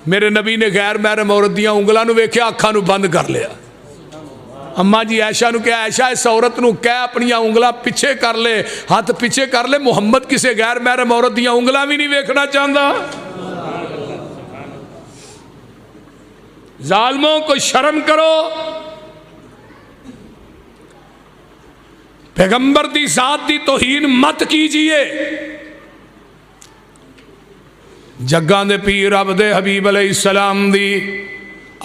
S2: میرے نبی نے غیر محرم عورت دیاں انگلاں نو ویکھیا, اکھاں نو بند کر لیا. اما جی عائشہ نو کہا, عائشہ اس عورت نو کہہ اپنی انگلاں پیچھے کر لے, ہاتھ پیچھے کر لے, محمد کسے غیر محرم عورت دیاں انگلاں بھی نہیں ویکھنا چاہندا. ظالموں کو شرم کرو. پیغمبر دی ذات دی توہین مت کیجئے. جگاں دے پیر رب دے حبیب علیہ السلام دی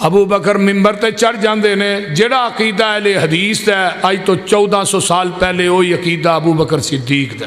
S2: ابو بکر ممبر تے چڑھ جاندے نے. جڑا عقیدہ اہل حدیث ہے آج تو 1400 سال پہلے وہی عقیدہ ابو بکر صدیق دا.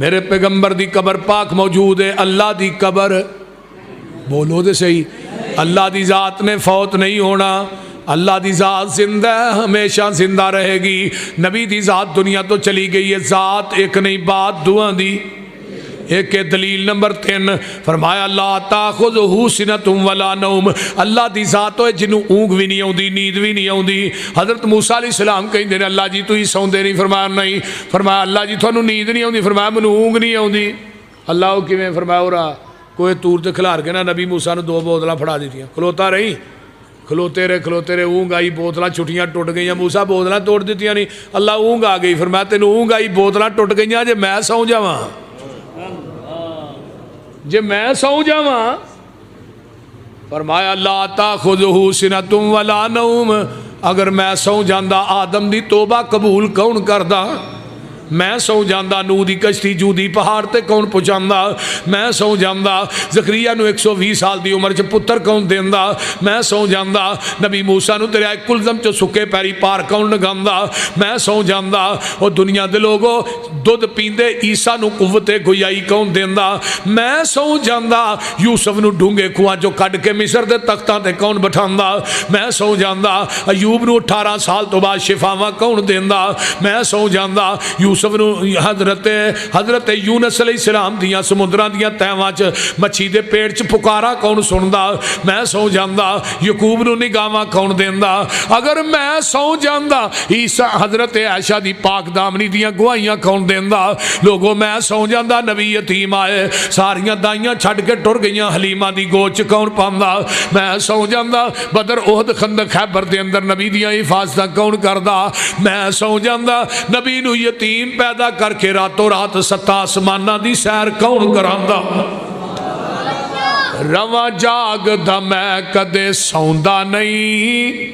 S2: میرے پیغمبر دی قبر پاک موجود ہے. اللہ دی قبر بولو دے صحیح. اللہ دی ذات نے فوت نہیں ہونا. اللہ دی ذات زندہ ہے, ہمیشہ زندہ رہے گی. نبی دی ذات دنیا تو چلی گئی ہے. ذات ایک نہیں, بات دعا دی ایک ہے. دلیل نمبر 3 فرمایا لا تاخذہ سنۃ ولا نوم. اللہ دی ذات ہے جنوں اونگ بھی نہیں آتی, نیند بھی نہیں آتی. حضرت موسیٰ علیہ السلام کہندے نے اللہ جی تسی سوندے نہیں. فرمایا نہیں. فرمایا اللہ جی تھانوں نیند نہیں آتی. فرمایا مینوں اونگ نہیں آتی. اللہ وہ کیویں؟ فرمایا اور کوئی تور تے کھلار کے نا نبی موسیٰ نے 2 بوتلاں پھڑا دیتیاں. کھلوتا رہی, کھلوتے رہے اونگ آئی, بوتلاں چھٹیاں ٹوٹ گئیاں. موسیٰ بوتلاں توڑ دیتیاں نہیں, اللہ اونگ آ گئی. فرمایا تینوں اونگ آئی, بوتلاں ٹوٹ گئیاں, جے میں سو جاواں, جے میں سو جاواں. فرمایا لا تاخذہ سنۃ ولا نوم. اگر میں سو جاندا آدم دی توبہ قبول کون کردا؟ میں سو جاندا نوح دی کشتی جودی پہاڑ تے کون پہنچاندا؟ میں سو جاندا زکریا نو 120 سال دی عمر چ پتر کون دیندا؟ میں سو جاندا نبی موسیٰ نو دریا کلزم چ سکے پیری پار کون لگاندا؟ میں سو جاندا او دنیا دے لوگو دودھ پیندے عیسیٰ نو قوت گویائی کون دیندا؟ میں سو جاندا یوسف نو ڈھونگے کھواں چو کڈ کے مصر دے تختاں تے کون بٹھاندا؟ میں سو جاندا ایوب نو 18 سال تو بعد شفاواں کون دیندا؟ میں سو جاندا یوسف نو حضرت یونس علیہ السلام دیاں سمندراں دیاں تہواں چ مچھی دے پیٹ چ پکارا کون سندا؟ میں سو جاندا یعقوب نو نگاواں کون دیندا؟ اگر میں سو جاندا عیسیٰ حضرت عائشہ دی پاک دامنی دیاں گواہیاں کون دیندا؟ لوگو میں سو جاندا نبی یتیم آئے ساریاں دائیاں چھڑ کے ٹر گئیاں حلیمہ دی گود چ کون پاندا؟ میں سو جاندا بدر احد خندق خیبر دے اندر نبی دیاں حفاظتاں کون کردا؟ میں سو جاندا نبی نو یتیم پیدا کر کے راتوں رات 7 آسمانہ دی سیر کون کراندا؟ رواں جاگ دا میں کدے سوندا نہیں,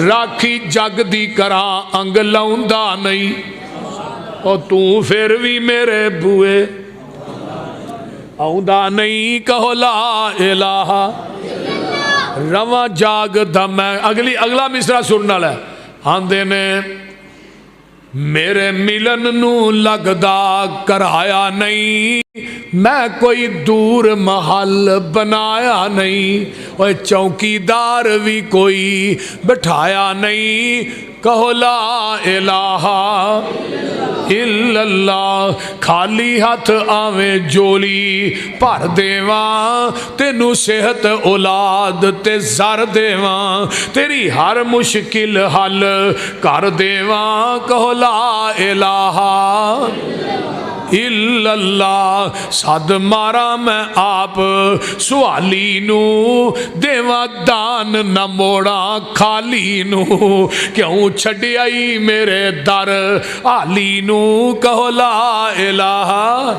S2: راکھی جگ دی کراں انگ لاؤندا نہیں, او تو پھر بھی میرے بوئے آؤندا نہیں. کہو لا الہ. رواں جاگ دا میں اگلا مصرع سنن والا ہے. آندے نے میرے ملن نو لگدا کرایا نہیں, میں کوئی دور محل بنایا نہیں, اور چوکیدار بھی کوئی بٹھایا نہیں. کہو لا الہ الا اللہ. خالی ہاتھ آویں جولی بھر دیواں, تینوں صحت اولاد تے زر دیواں, تیری ہر مشکل حل کر دیواں. کہو لا الہ الا اللہ. صد مارا میں آپ سوالی نو, دیواں دان نہ موڑا خالی نو, کیوں چھڈیائی میرے در آلی نو. کہو لا الہ.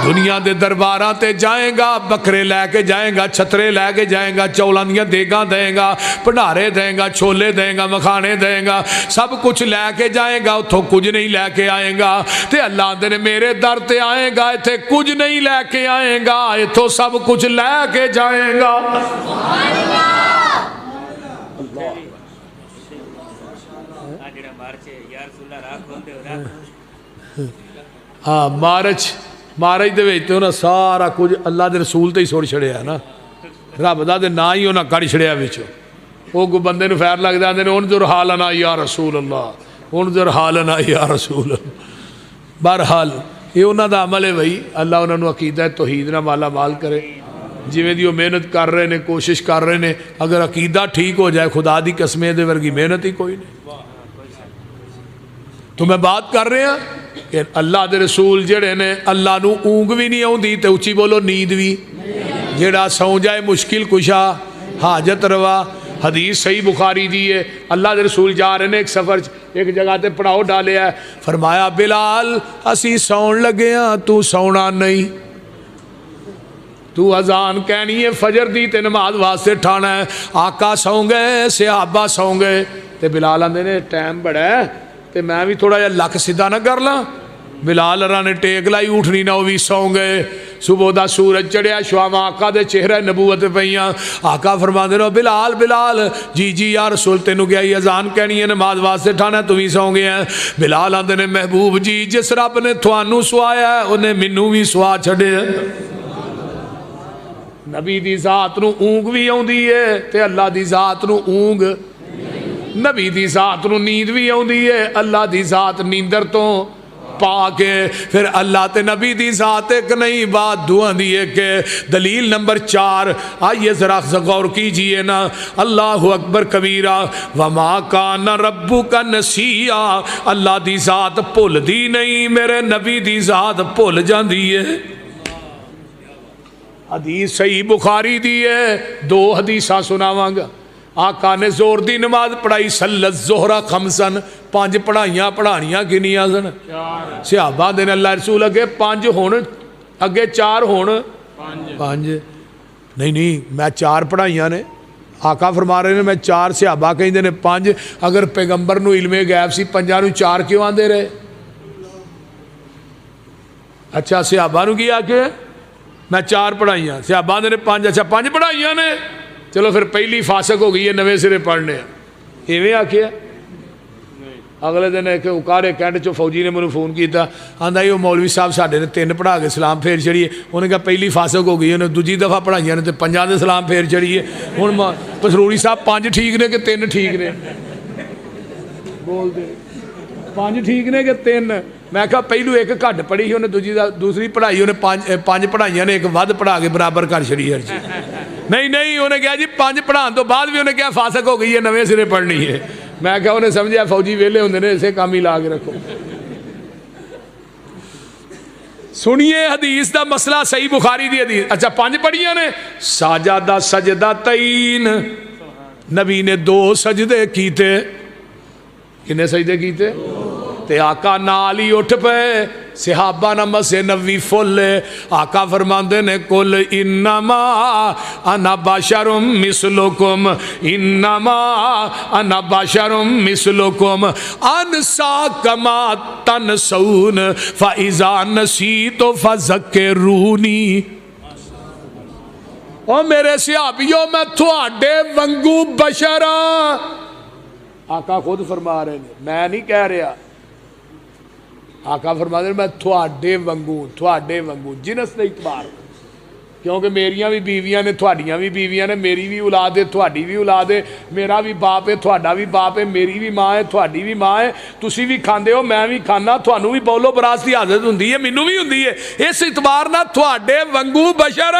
S2: دنیا دے درباراں تے جائیں گا, بکرے لے کے جائیں گا, چھترے لے کے جائیں گا, چولاں دیاں دیگاں دیں گا, بھنڈارے دیں گا, چھولے دیں گا, مکھانے دیں گا, سب کچھ لے کے جائیں گا, اتھوں کچھ نہیں لے کے آئیں گا. تے اللہ دے میرے در تے آئیں گا, اتھے کچھ نہیں لے کے آئیں گا, اتھوں سب کچھ لے کے جائیں گا. ہاں مارچ دے وچ تے انہاں سارا کچھ اللہ دے رسول تے ہی سوڑ چھڑیا نا, رب دا تے نا ہی انہاں کڑ چھڑیا وچ. وہ کوئی بندے نو فیر لگ جاندے نے انظر حالنا یا رسول اللہ, انظر حالنا یا رسول اللہ. بہرحال یہ انہاں دا عمل ہے بھائی, اللہ انہاں نو عقیدہ توحید نہ مالا مال کرے. جویں دی وہ محنت کر رہے نے, کوشش کر رہے نے, اگر عقیدہ ٹھیک ہو جائے خدا دی قسم دے ورگی محنت ہی کوئی نہیں. تو میں بات کر رہے ہیں کہ اللہ دے رسول جڑے نے اللہ نو اونگ بھی نہیں آؤندی تے اچھی بولو نیند بھی. جڑا سو جائے مشکل کشا حاجت روا. حدیث صحیح بخاری دی ہے, اللہ دے رسول جا رہے ہیں ایک سفر ایک جگہ تے پڑاؤ ڈالے ہے. فرمایا بلال اسی سون لگے ہاں, تو سونا نہیں, تو اذان کہنی ہے فجر دی تے نماز واسطے ٹھانا ہے. آقا سو گئے, صحابہ سو گئے, تے بلال آندے نے ٹائم بڑا ہے تے میں بھی تھوڑا جا لک سیدھا نہ کر لاں. بلال ارا نے ٹیک لائی اٹھنی نہ وہ بھی سو گئے صبح دا سورج چڑھیا شواواں آقا دے چہرے نبوت پیاں آقا فرماندے نے بلال بلال جی جی یا رسول تینوں کیا ہی اذان کہنی ہے نماز واسطے ٹھانا تو بھی سو گیا ہے بلال آندے نے محبوب جی جس رب نے تھانوں سوایا ہے انہیں مینوں بھی سوا چھڑے نبی دی ذات نو اونگ بھی آوندی ہے تے اللہ دی ذات نو اونگ نبی دی ذات نو نیند بھی آوندی ہے اللہ دی ذات نیندر تو پا کے پھر اللہ تے نبی دی ذات ایک نہیں بات دعا دیئے کہ دلیل نمبر 4 آئیے ذرا غور کیجئے نا اللہ اکبر کبیرہ وما کان ربک نسیا اللہ دی ذات بھول دی نہیں میرے نبی دی ذات بھول جاندی ہے حدیث صحیح بخاری دی ہے 2 حدیثاں سناواں گا آقا نے زور دی نماز پڑھائی صلی الظہر خمسن 5 پڑھائیاں پڑھانیاں کنیاں سن صحابہ دے اللہ رسول اگے 5 ہون اگے 4 ہون 5 نہیں میں 4 پڑھائیاں نے آقا فرما رہے نے میں 4 صحابہ کہیں دے نے 5 اگر پیغمبر نو علم غیب سی 5 نو 4 کیوں آندے رہے اچھا صحابہ نو کیا کہ میں 4 پڑھائیاں صحابہ دے نے 5 اچھا 5 پڑھائیاں نے چلو پھر پہلی فاسق ہو گئی ہے نوے سرے پڑھنے ایویں آکھیا اگلے دن ایک اکارے کینٹ چو فوجی نے مجھے فون کیتا آندا یہ مولوی صاحب ساڈے نے 3 پڑھا کے سلام پھیر چڑھیے انہوں نے کہا پہلی فاسق ہو گئی انہیں دوجی دفعہ پڑھائیاں نے 5 دے سلام پھیر چڑھیے ہن پسروری صاحب 5 ٹھیک نے کہ 3 ٹھیک نے بول دے 5 ٹھیک نے کہ 3 میں کہا پہلو ایک گھٹ پڑھی ہی انہیں دوسری پڑھائی انہیں 5 پڑھائیاں نے ایک ود پڑھا کے برابر کر چڑھی ہر چیز نہیں انہیں کہا جی 5 پڑھان تو بعد بھی انہیں کیا فاسق ہو گئی ہے نویں سرے پڑھنی ہے میں کہا انہیں سمجھا فوجی ویلے ہوندے نے اسے کام ہی لا کے رکھو سنیے حدیث دا مسئلہ صحیح بخاری دی حدیث اچھا 5 پڑھیاں نے ساجدہ سجدہ تین نبی نے 2 سجدے کیتے کنے سجدے کیتے تے آقا نالی اٹھ پے صحابہ نمس نبی فل آقا فرماندے نے کل انما انا بشرم مثلکم انما انا بشرم مثلکم انسا کما تنسون فاذا نسیت فذکرونی او میرے صحابیوں میں تھوڑے ونگو بشر آقا خود فرما رہے ہیں میں نہیں کہہ رہا آقا فرما دے میں تھوڑے ونگو جنس دے اعتبار کیونکہ میریاں بھی بیویاں نے تھوڑیاں بھی بیویاں نے میری بھی اولاد ہے تھوڑی بھی اولاد ہے میرا بھی باپ ہے تھوڑا بھی باپ ہے میری بھی ماں ہے تھوڑی بھی ماں ہے تسی بھی کھاندے ہو میں بھی کھانا تھانوں بھی بولو براس دی حاضرت ہوندی ہے مینوں بھی ہوندی ہے اس اعتبار نہ تھوڑے ونگو بشر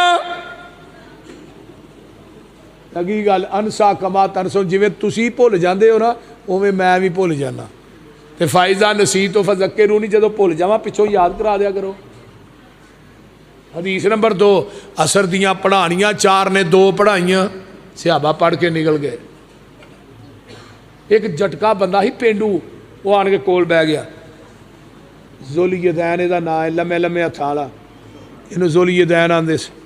S2: لگی گل انسا کما تنسو جویں تسی بھول جاندے ہو نا اوویں میں بھی بھول جانا تے فائزہ نسیت و فذکرونی جدو بھول جاواں پچھوں یاد کرا دیا کرو حدیث نمبر 2 اثر دیاں پڑھانیاں 4 نے 2 پڑھائیاں صحابہ پڑھ کے نکل گئے ایک جٹکا بندہ ہی پینڈو وہ آن کے کول بہ گیا ذوالدین دا نام ہے لمے لمے ہتھاں والا اینوں ذوالدین آندے سے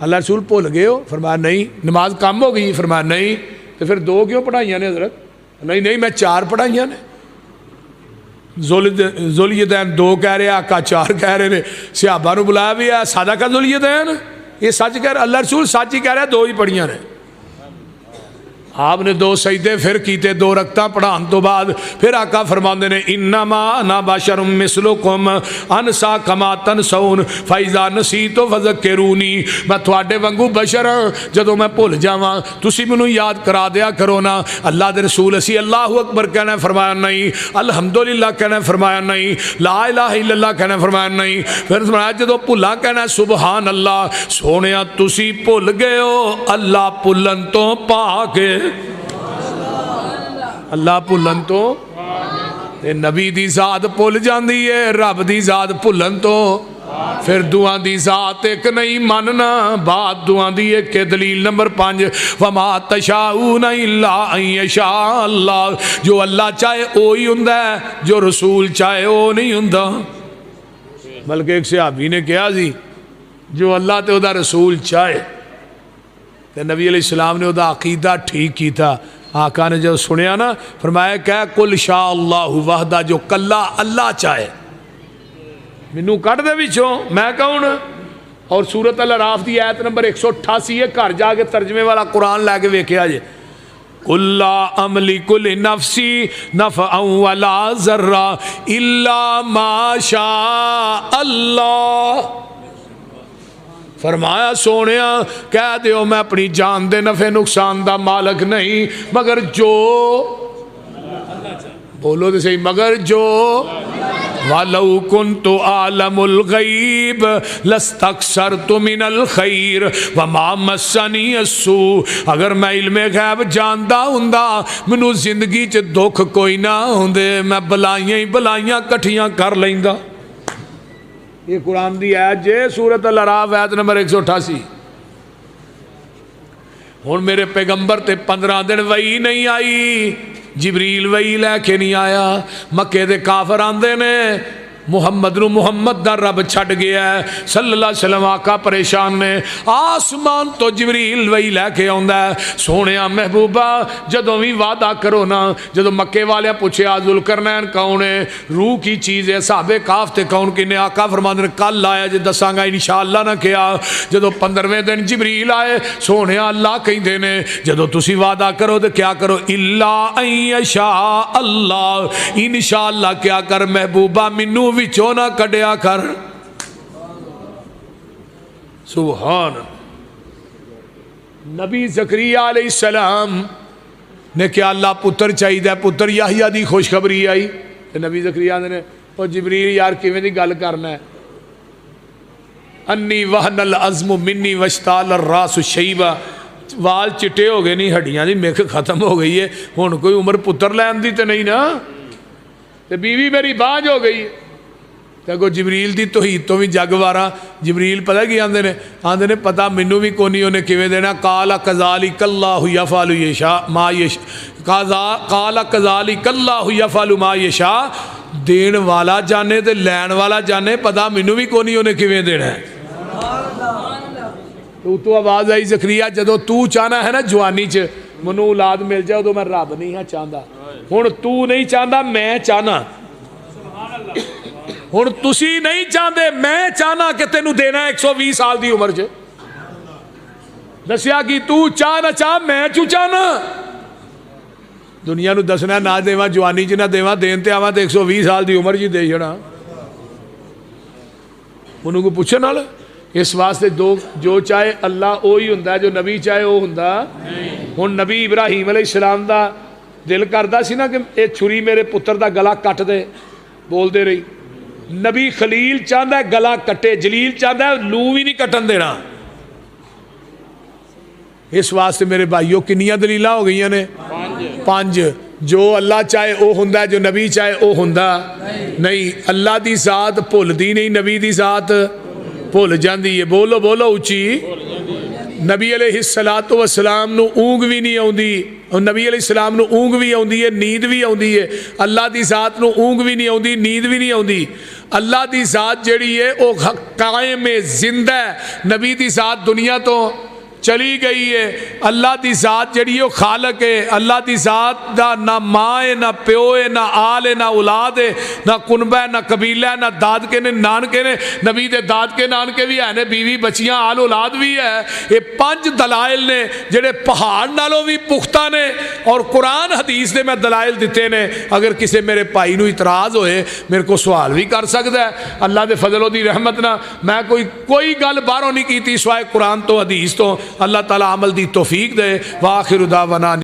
S2: اللہ رسول بھول گئے ہو فرمایا نہیں نماز کم ہو گئی فرمایا نہیں تو پھر 2 کیوں پڑھائیاں نے حضرت نہیں میں 4 پڑھائیاں نے ذوالدین 2 کہہ رہے آقا 4 کہہ رہے نے صحابہ نو بلایا بھی ہے سادہ کا ذوالدین یہ سچ کہہ رہا اللہ رسول سچ ہی کہہ رہا 2 ہی پڑھیاں نے آپ نے 2 سجدے پھر کیتے 2 رکعتاں پڑھان تو بعد پھر آقا فرماندے نے انما انا بشر مثلکم انسا کما تنسون فاذا نسیت فذکرونی میں تھوڑے وانگو بشر جدوں میں بھول جاواں تسی مینوں یاد کرا دیا کرو نا اللہ دے رسول اسی اللہ اکبر کہنا فرمایا نہیں الحمدللہ کہنا فرمایا نہیں لا الہ الا اللہ کہنا فرمایا نہیں پھر فرمایا جدوں بھولاں کہنا سبحان اللہ سونیا تسی بھول گئے ہو اللہ بھولن تو پاک اللہ بھولن تو نبی دی ذات بھول جاندی ہے رب دی ذات بھولن تو پھر دعا دی ذات ایک نہیں ماننا بات دعا دی ایک کے دلیل نمبر 5 وما تشاؤون الا ان یشاء اللہ جو اللہ چاہے وہی ہوندا ہے جو رسول چاہے وہ نہیں ہوندا بلکہ ایک صحابی نے کہا جی جو اللہ تے دا رسول چاہے تے نبی علیہ السلام نے دا عقیدہ ٹھیک کی تھا آقا نے جب سنیا نا فرمایا کہ کل شاء اللہ وحدہ جو کلا اللہ چاہے مینوں کڈ دے وچوں میں کون؟ اور سورت الاعراف دی آیت نمبر 188 ہے، گھر جا کے ترجمے والا قرآن لے کے ویکھیا جے، قُل لَا أَمْلِكُ لِنَفْسِي نَفْعًا وَلَا ضَرًّا إِلَّا مَا شَاءَ اللَّهُ۔ فرمایا سونیا کہہ دیو میں اپنی جان دے نفع نقصان دا مالک نہیں مگر جو، بولو تو صحیح، مگر جو، وَلَوْ كُنْتُ أَعْلَمُ الْغَيْبَ لَاسْتَكْثَرْتُ مِنَ الْخَيْرِ وَمَا مَسَّنِيَ السُّوءُ، اگر میں علم غیب جاندا ہوندا منو زندگی چ دکھ کوئی نہ ہوندے، میں بلائیاں ہی بلائیاں کٹھیاں کر لیندا۔ یہ قرآن دی آیت جے، سورت الاعراف آیت نمبر 188۔ ہن میرے پیغمبر تے 15 دن وحی نہیں آئی، جبریل وحی لے کے نہیں آیا، مکے دے کافر آندے نے محمد نو محمد دا رب چھڈ گیا ہے صلی اللہ علیہ وسلم، آقا پریشان نے، آسمان تو جبریل وحی لے کے آندا ہے، سونیا محبوبہ جدوں بھی وعدہ کرو نا، جدوں مکے والے پوچھیا ذوالقرنین کون ہے، روح کی چیز ہے، صحابہ کاف تے کون کنے، آقا فرماندے کل آیا جے دساں گا انشاءاللہ نہ کیا، جدوں 15ویں دن جبریل آئے، سونیا اللہ کہندے نے جدوں تسی وعدہ کرو تے کیا کرو، الا ان یشاء اللہ، انشاءاللہ کیا کر محبوبہ منو وچوں نہ کڈیا کر۔ سبحان نبی زکریا علیہ السلام نے کیا اللہ پتر چاہیے، پتر یحییٰ دی خوشخبری آئی، نبی زکریا نے او جبریل یار کیویں دی گل کرنا ہے، انی وہن العظم منی واشتعل الراس شیبا، وال چٹے ہو گئے نہیں، ہڈیاں دی میخ ختم ہو گئی ہے، ہن کوئی عمر پتر لین دی تے نہیں نا، تے بیوی میری بانج ہو گئی ہے، کہ جبریل دی توحید تو بھی جگ وارا، جبریل پتہ کی آندے نے پتہ مینوں بھی کونی انہیں کیویں دینا، قال کذالک اللہ یفعل یشاء ما یشاء، قال کذالک اللہ یفعل ما یشاء، دین والا جانے تے لین والا جانے، پتہ مینوں بھی کونی انہیں کیویں دینا ہے۔ تو آواز آئی زکریا جدو تو چاہنا ہے نا جوانی چ منو اولاد مل جائے تو میں رب نہیں ہاں چاہتا، ہن تو نہیں چاہتا میں چاہنا، ہن تسی نہیں چاہتے میں چاہنا کہ تینوں دینا 120 سال دی عمر چ، دسیا کہ تو چاہ نہ چاہ میں چوں چاہنا، دنیا نو دسنا نہ دیواں جوانی چ نہ دیواں، دین تے آواں تے 120 سال دی عمر چ دے چھڑا، انہوں کو پوچھن والا، اس واسطے جو چاہے اللہ وہی ہوندا، جو نبی چاہے وہ ہوندا۔ ہن نبی ابراہیم علیہ السلام دا دل کردا سی نا کہ اے چھری میرے پتر دا گلا کٹ دے، بول دے رہی، نبی خلیل چاہتا ہے گلا کٹے، جلیل چاہتا ہے لو بھی نہیں کٹن دینا۔ اس واسطے میرے بھائیوں کنیاں دلیلہ ہو گئی نے، 5، جو اللہ چاہے وہ ہوندا، جو نبی چاہے وہ ہوندا نہیں، اللہ دی ذات بھول دی نہیں، نبی دی ذات بھول جاندی ہے، بولو بولو اچھی، نبی علیہ السلام نو اونگ بھی نہیں آوندی، اور نبی علیہ السلام نو اونگ بھی آوندی ہے، نیند بھی آوندی ہے، اللہ دی ذات نو اونگ بھی نہیں آوندی، نیند بھی نہیں آوندی، اللہ دی ذات جڑی ہے وہ قائم زندہ ہے، نبی دی ذات دنیا تو چلی گئی ہے، اللہ دی ذات جڑی ہے وہ خالق ہے، اللہ دی ذات دا نہ ماں ہے، نہ پیو ہے، نہ آل ہے، نہ اولاد ہے، نہ کنبہ ہے، نہ قبیلہ ہے، نہ دادکے نے نانکے نے، نبی دے دادکے نانکے بھی ہیں، بیوی بچیاں آل اولاد بھی ہے، یہ 5 دلائل نے جڑے پہاڑ نالوں بھی پختہ نے، اور قرآن حدیث نے میں دلائل دیتے نے، اگر کسی میرے بھائی نو اعتراض ہوئے میرے کو سوال بھی کر سکتا ہے، اللہ دے فضل و دی رحمت نہ میں کوئی گل باہروں نہیں کیتی سوائے قرآن تو حدیث تو، اللہ تعالی عمل دی توفیق دے، وآخر دعوانا